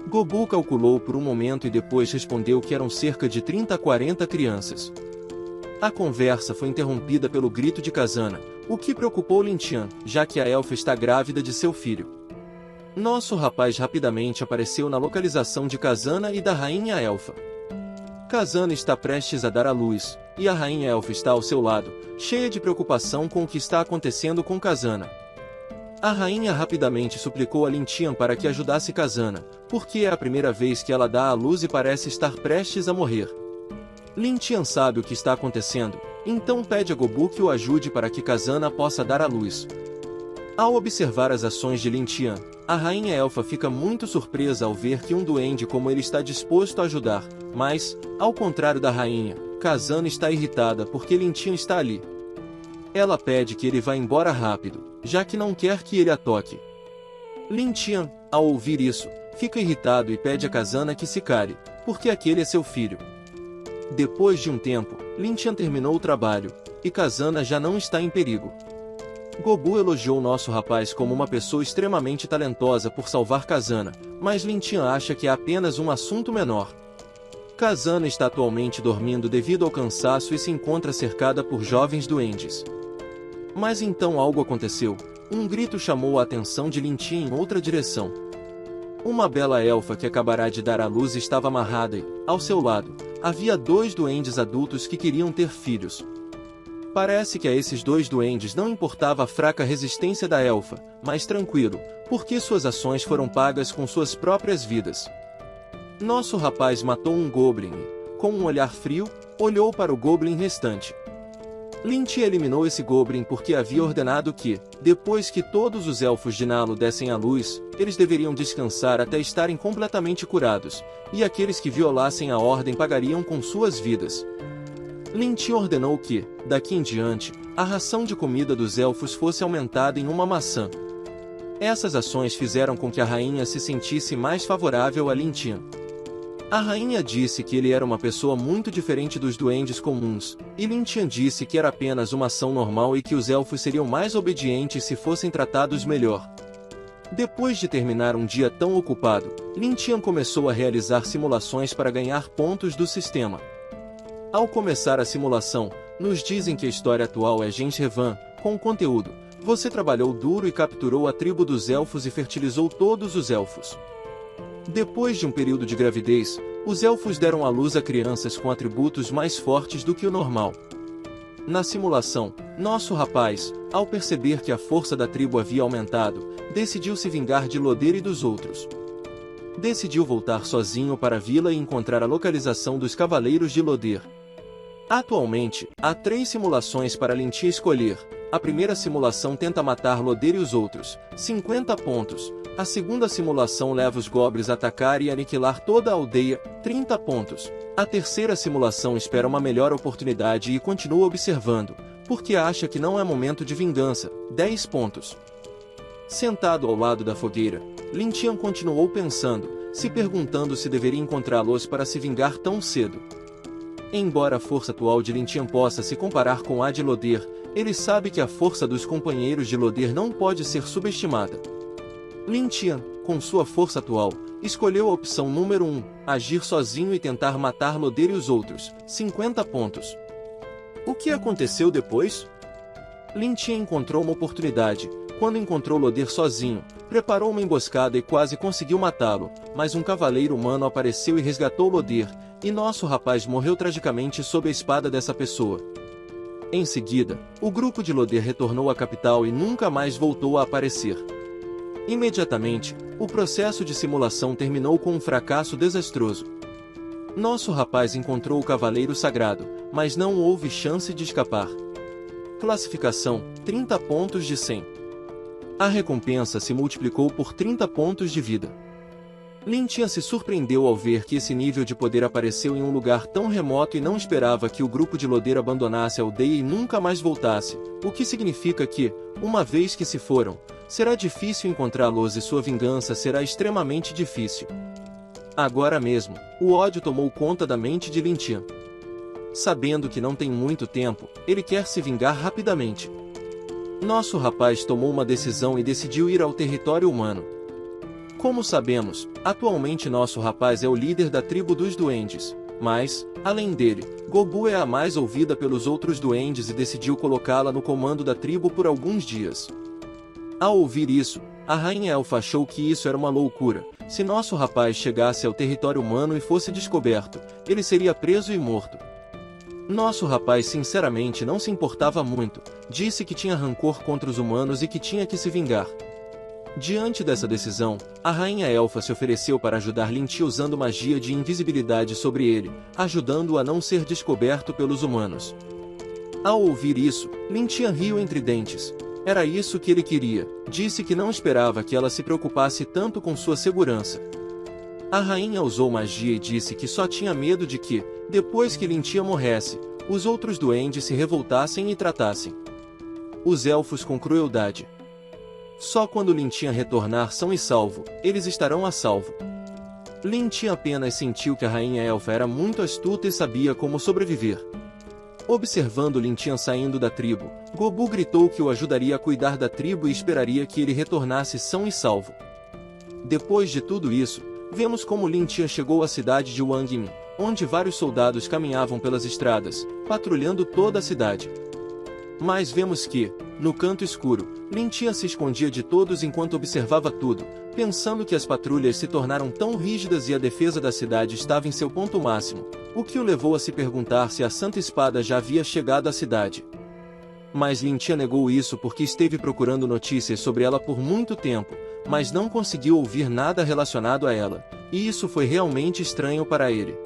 Gobu calculou por um momento e depois respondeu que eram cerca de 30 a 40 crianças. A conversa foi interrompida pelo grito de Kazana, o que preocupou Lin Tian, já que a elfa está grávida de seu filho. Nosso rapaz rapidamente apareceu na localização de Kazana e da rainha elfa. Kazana está prestes a dar à luz, e a rainha elfa está ao seu lado, cheia de preocupação com o que está acontecendo com Kazana. A rainha rapidamente suplicou a Lin Tian para que ajudasse Kazana, porque é a primeira vez que ela dá à luz e parece estar prestes a morrer. Lin Tian sabe o que está acontecendo, então pede a Gobu que o ajude para que Kazana possa dar à luz. Ao observar as ações de Lin Tian, a rainha elfa fica muito surpresa ao ver que um duende como ele está disposto a ajudar, mas, ao contrário da rainha, Kazana está irritada porque Lin Tian está ali. Ela pede que ele vá embora rápido, já que não quer que ele a toque. Lin Tian, ao ouvir isso, fica irritado e pede a Kazana que se cale, porque aquele é seu filho. Depois de um tempo, Lin Tian terminou o trabalho, e Kazana já não está em perigo. Gobu elogiou nosso rapaz como uma pessoa extremamente talentosa por salvar Kazana, mas Lin Tian acha que é apenas um assunto menor. Kazana está atualmente dormindo devido ao cansaço e se encontra cercada por jovens duendes. Mas então algo aconteceu. Um grito chamou a atenção de Lin Tian em outra direção. Uma bela elfa que acabará de dar à luz estava amarrada e, ao seu lado, havia 2 duendes adultos que queriam ter filhos. Parece que a esses 2 duendes não importava a fraca resistência da elfa, mas tranquilo, porque suas ações foram pagas com suas próprias vidas. Nosso rapaz matou um goblin e, com um olhar frio, olhou para o goblin restante. Lin Tian eliminou esse goblin porque havia ordenado que, depois que todos os elfos de Nalo dessem à luz, eles deveriam descansar até estarem completamente curados, e aqueles que violassem a ordem pagariam com suas vidas. Lin Tian ordenou que, daqui em diante, a ração de comida dos elfos fosse aumentada em uma maçã. Essas ações fizeram com que a rainha se sentisse mais favorável a Lin Tian. A rainha disse que ele era uma pessoa muito diferente dos duendes comuns, e Lin Tian disse que era apenas uma ação normal e que os elfos seriam mais obedientes se fossem tratados melhor. Depois de terminar um dia tão ocupado, Lin Tian começou a realizar simulações para ganhar pontos do sistema. Ao começar a simulação, nos dizem que a história atual é Gens Revan, com o conteúdo: você trabalhou duro e capturou a tribo dos elfos e fertilizou todos os elfos. Depois de um período de gravidez, os elfos deram à luz a crianças com atributos mais fortes do que o normal. Na simulação, nosso rapaz, ao perceber que a força da tribo havia aumentado, decidiu se vingar de Loder e dos outros. Decidiu voltar sozinho para a vila e encontrar a localização dos Cavaleiros de Loder. Atualmente, há 3 simulações para Lin Tian escolher. A primeira simulação tenta matar Loder e os outros, 50 pontos. A segunda simulação leva os goblins a atacar e aniquilar toda a aldeia, 30 pontos. A terceira simulação espera uma melhor oportunidade e continua observando, porque acha que não é momento de vingança, 10 pontos. Sentado ao lado da fogueira, Lin Tian continuou pensando, se perguntando se deveria encontrá-los para se vingar tão cedo. Embora a força atual de Lin Tian possa se comparar com a de Loder, ele sabe que a força dos companheiros de Loder não pode ser subestimada. Lin Tian, com sua força atual, escolheu a opção número 1, agir sozinho e tentar matar Loder e os outros, 50 pontos. O que aconteceu depois? Lin Tian encontrou uma oportunidade. Quando encontrou Loder sozinho, preparou uma emboscada e quase conseguiu matá-lo, mas um cavaleiro humano apareceu e resgatou Loder, e nosso rapaz morreu tragicamente sob a espada dessa pessoa. Em seguida, o grupo de Loder retornou à capital e nunca mais voltou a aparecer. Imediatamente, o processo de simulação terminou com um fracasso desastroso. Nosso rapaz encontrou o Cavaleiro Sagrado, mas não houve chance de escapar. Classificação: 30 pontos de 100. A recompensa se multiplicou por 30 pontos de vida. Lin Tian se surpreendeu ao ver que esse nível de poder apareceu em um lugar tão remoto e não esperava que o grupo de Loder abandonasse a aldeia e nunca mais voltasse, o que significa que, uma vez que se foram, será difícil encontrá-los e sua vingança será extremamente difícil. Agora mesmo, o ódio tomou conta da mente de Lin Tian. Sabendo que não tem muito tempo, ele quer se vingar rapidamente. Nosso rapaz tomou uma decisão e decidiu ir ao território humano. Como sabemos, atualmente nosso rapaz é o líder da tribo dos duendes, mas, além dele, Gobu é a mais ouvida pelos outros duendes e decidiu colocá-la no comando da tribo por alguns dias. Ao ouvir isso, a rainha elfa achou que isso era uma loucura. Se nosso rapaz chegasse ao território humano e fosse descoberto, ele seria preso e morto. Nosso rapaz sinceramente não se importava muito, disse que tinha rancor contra os humanos e que tinha que se vingar. Diante dessa decisão, a rainha elfa se ofereceu para ajudar Lin Tian usando magia de invisibilidade sobre ele, ajudando-o a não ser descoberto pelos humanos. Ao ouvir isso, Lin Tian riu entre dentes. Era isso que ele queria. Disse que não esperava que ela se preocupasse tanto com sua segurança. A rainha usou magia e disse que só tinha medo de que, depois que Lin Tian morresse, os outros duendes se revoltassem e tratassem os elfos com crueldade. Só quando Lintinha retornar são e salvo, eles estarão a salvo. Lintinha apenas sentiu que a rainha elfa era muito astuta e sabia como sobreviver. Observando Lintinha saindo da tribo, Gobu gritou que o ajudaria a cuidar da tribo e esperaria que ele retornasse são e salvo. Depois de tudo isso, vemos como Lintinha chegou à cidade de Wangmin, onde vários soldados caminhavam pelas estradas, patrulhando toda a cidade. Mas vemos que, no canto escuro, Lintinha se escondia de todos enquanto observava tudo, pensando que as patrulhas se tornaram tão rígidas e a defesa da cidade estava em seu ponto máximo, o que o levou a se perguntar se a Santa Espada já havia chegado à cidade. Mas Lintinha negou isso porque esteve procurando notícias sobre ela por muito tempo, mas não conseguiu ouvir nada relacionado a ela, e isso foi realmente estranho para ele.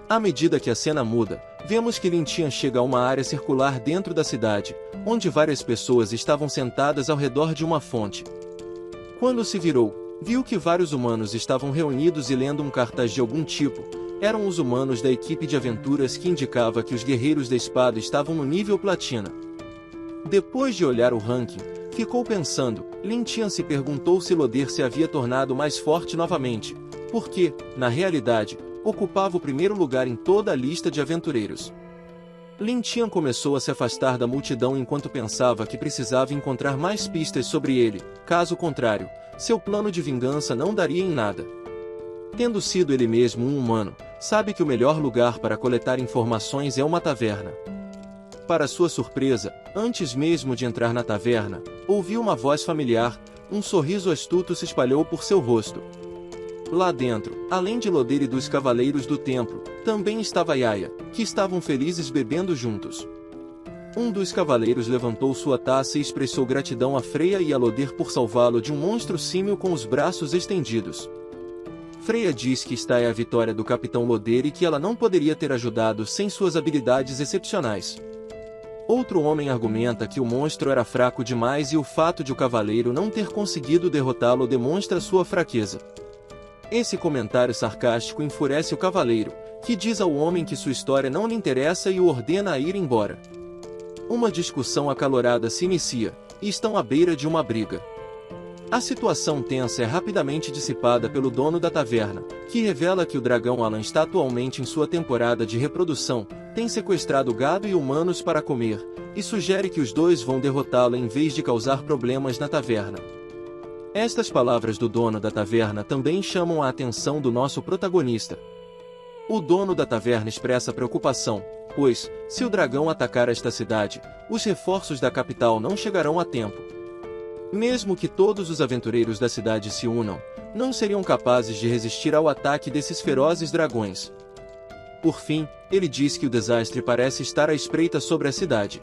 À medida que a cena muda, vemos que Lintinha chega a uma área circular dentro da cidade, onde várias pessoas estavam sentadas ao redor de uma fonte. Quando se virou, viu que vários humanos estavam reunidos e lendo um cartaz de algum tipo. Eram os humanos da equipe de aventuras que indicava que os guerreiros da espada estavam no nível platina. Depois de olhar o ranking, ficou pensando. Lintinha se perguntou se Loder se havia tornado mais forte novamente, porque, na realidade, ocupava o primeiro lugar em toda a lista de aventureiros. Lintinha começou a se afastar da multidão enquanto pensava que precisava encontrar mais pistas sobre ele, caso contrário, seu plano de vingança não daria em nada. Tendo sido ele mesmo um humano, sabe que o melhor lugar para coletar informações é uma taverna. Para sua surpresa, antes mesmo de entrar na taverna, ouviu uma voz familiar, um sorriso astuto se espalhou por seu rosto. Lá dentro, além de Loder e dos cavaleiros do templo, também estava Yaya, que estavam felizes bebendo juntos. Um dos cavaleiros levantou sua taça e expressou gratidão a Freya e a Loder por salvá-lo de um monstro símil com os braços estendidos. Freya diz que esta é a vitória do Capitão Loder e que ela não poderia ter ajudado sem suas habilidades excepcionais. Outro homem argumenta que o monstro era fraco demais e o fato de o cavaleiro não ter conseguido derrotá-lo demonstra sua fraqueza. Esse comentário sarcástico enfurece o cavaleiro, que diz ao homem que sua história não lhe interessa e o ordena a ir embora. Uma discussão acalorada se inicia, e estão à beira de uma briga. A situação tensa é rapidamente dissipada pelo dono da taverna, que revela que o dragão Alan está atualmente em sua temporada de reprodução, tem sequestrado gado e humanos para comer, e sugere que os dois vão derrotá-lo em vez de causar problemas na taverna. Estas palavras do dono da taverna também chamam a atenção do nosso protagonista. O dono da taverna expressa preocupação, pois, se o dragão atacar esta cidade, os reforços da capital não chegarão a tempo. Mesmo que todos os aventureiros da cidade se unam, não seriam capazes de resistir ao ataque desses ferozes dragões. Por fim, ele diz que o desastre parece estar à espreita sobre a cidade.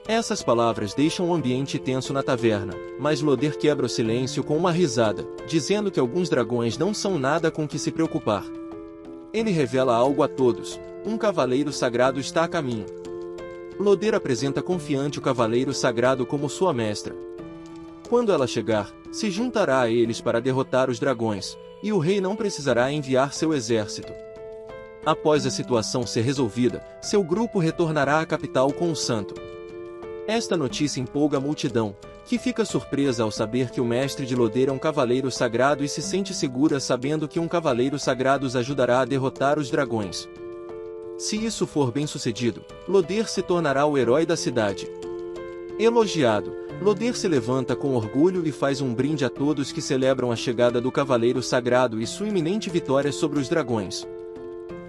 Essas palavras deixam o ambiente tenso na taverna, mas Loder quebra o silêncio com uma risada, dizendo que alguns dragões não são nada com que se preocupar. Ele revela algo a todos: um cavaleiro sagrado está a caminho. Loder apresenta confiante o cavaleiro sagrado como sua mestra. Quando ela chegar, se juntará a eles para derrotar os dragões, e o rei não precisará enviar seu exército. Após a situação ser resolvida, seu grupo retornará à capital com o santo. Esta notícia empolga a multidão, que fica surpresa ao saber que o mestre de Loder é um cavaleiro sagrado e se sente segura sabendo que um cavaleiro sagrado os ajudará a derrotar os dragões. Se isso for bem sucedido, Loder se tornará o herói da cidade. Elogiado, Loder se levanta com orgulho e faz um brinde a todos que celebram a chegada do cavaleiro sagrado e sua iminente vitória sobre os dragões.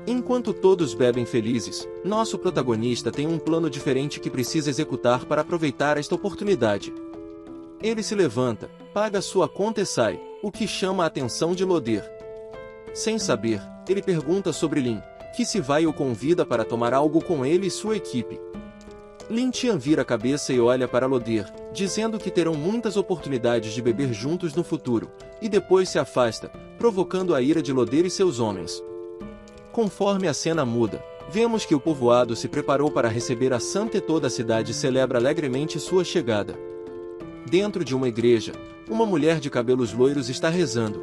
Enquanto todos bebem felizes, nosso protagonista tem um plano diferente que precisa executar para aproveitar esta oportunidade. Ele se levanta, paga sua conta e sai, o que chama a atenção de Loder. Sem saber, ele pergunta sobre Lin, que se vai e o convida para tomar algo com ele e sua equipe. Lintinha vira a cabeça e olha para Loder, dizendo que terão muitas oportunidades de beber juntos no futuro, e depois se afasta, provocando a ira de Loder e seus homens. Conforme a cena muda, vemos que o povoado se preparou para receber a santa e toda a cidade celebra alegremente sua chegada. Dentro de uma igreja, uma mulher de cabelos loiros está rezando.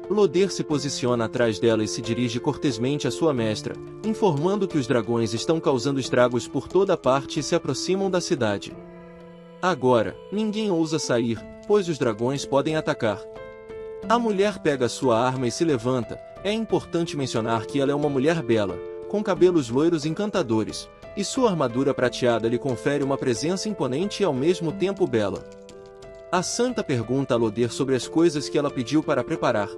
Loder se posiciona atrás dela e se dirige cortesmente à sua mestra, informando que os dragões estão causando estragos por toda parte e se aproximam da cidade. Agora, ninguém ousa sair, pois os dragões podem atacar. A mulher pega sua arma e se levanta. É importante mencionar que ela é uma mulher bela, com cabelos loiros encantadores, e sua armadura prateada lhe confere uma presença imponente e ao mesmo tempo bela. A santa pergunta a Loder sobre as coisas que ela pediu para preparar.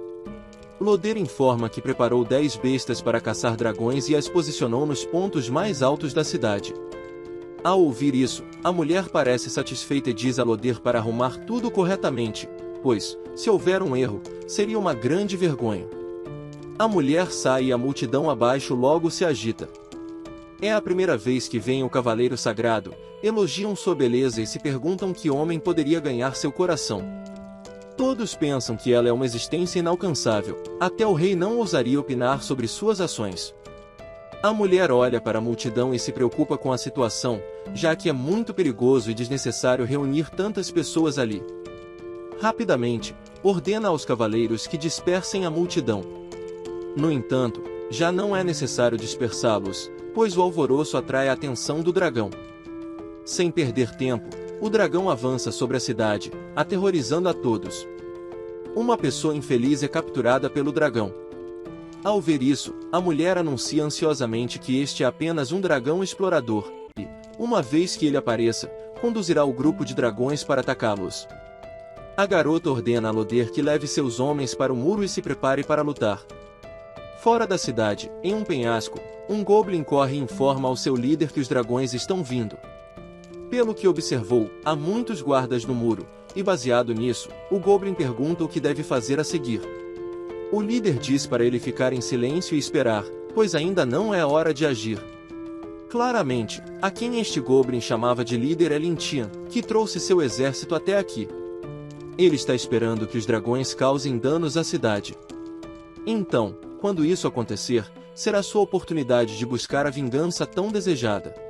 Loder informa que preparou 10 bestas para caçar dragões e as posicionou nos pontos mais altos da cidade. Ao ouvir isso, a mulher parece satisfeita e diz a Loder para arrumar tudo corretamente, pois, se houver um erro, seria uma grande vergonha. A mulher sai e a multidão abaixo logo se agita. É a primeira vez que vem o cavaleiro sagrado, elogiam sua beleza e se perguntam que homem poderia ganhar seu coração. Todos pensam que ela é uma existência inalcançável, até o rei não ousaria opinar sobre suas ações. A mulher olha para a multidão e se preocupa com a situação, já que é muito perigoso e desnecessário reunir tantas pessoas ali. Rapidamente, ordena aos cavaleiros que dispersem a multidão. No entanto, já não é necessário dispersá-los, pois o alvoroço atrai a atenção do dragão. Sem perder tempo, o dragão avança sobre a cidade, aterrorizando a todos. Uma pessoa infeliz é capturada pelo dragão. Ao ver isso, a mulher anuncia ansiosamente que este é apenas um dragão explorador, e, uma vez que ele apareça, conduzirá o grupo de dragões para atacá-los. A garota ordena a Loder que leve seus homens para o muro e se prepare para lutar. Fora da cidade, em um penhasco, um goblin corre e informa ao seu líder que os dragões estão vindo. Pelo que observou, há muitos guardas no muro, e baseado nisso, o goblin pergunta o que deve fazer a seguir. O líder diz para ele ficar em silêncio e esperar, pois ainda não é hora de agir. Claramente, a quem este goblin chamava de líder é Lintian, que trouxe seu exército até aqui. Ele está esperando que os dragões causem danos à cidade. Então, quando isso acontecer, será sua oportunidade de buscar a vingança tão desejada.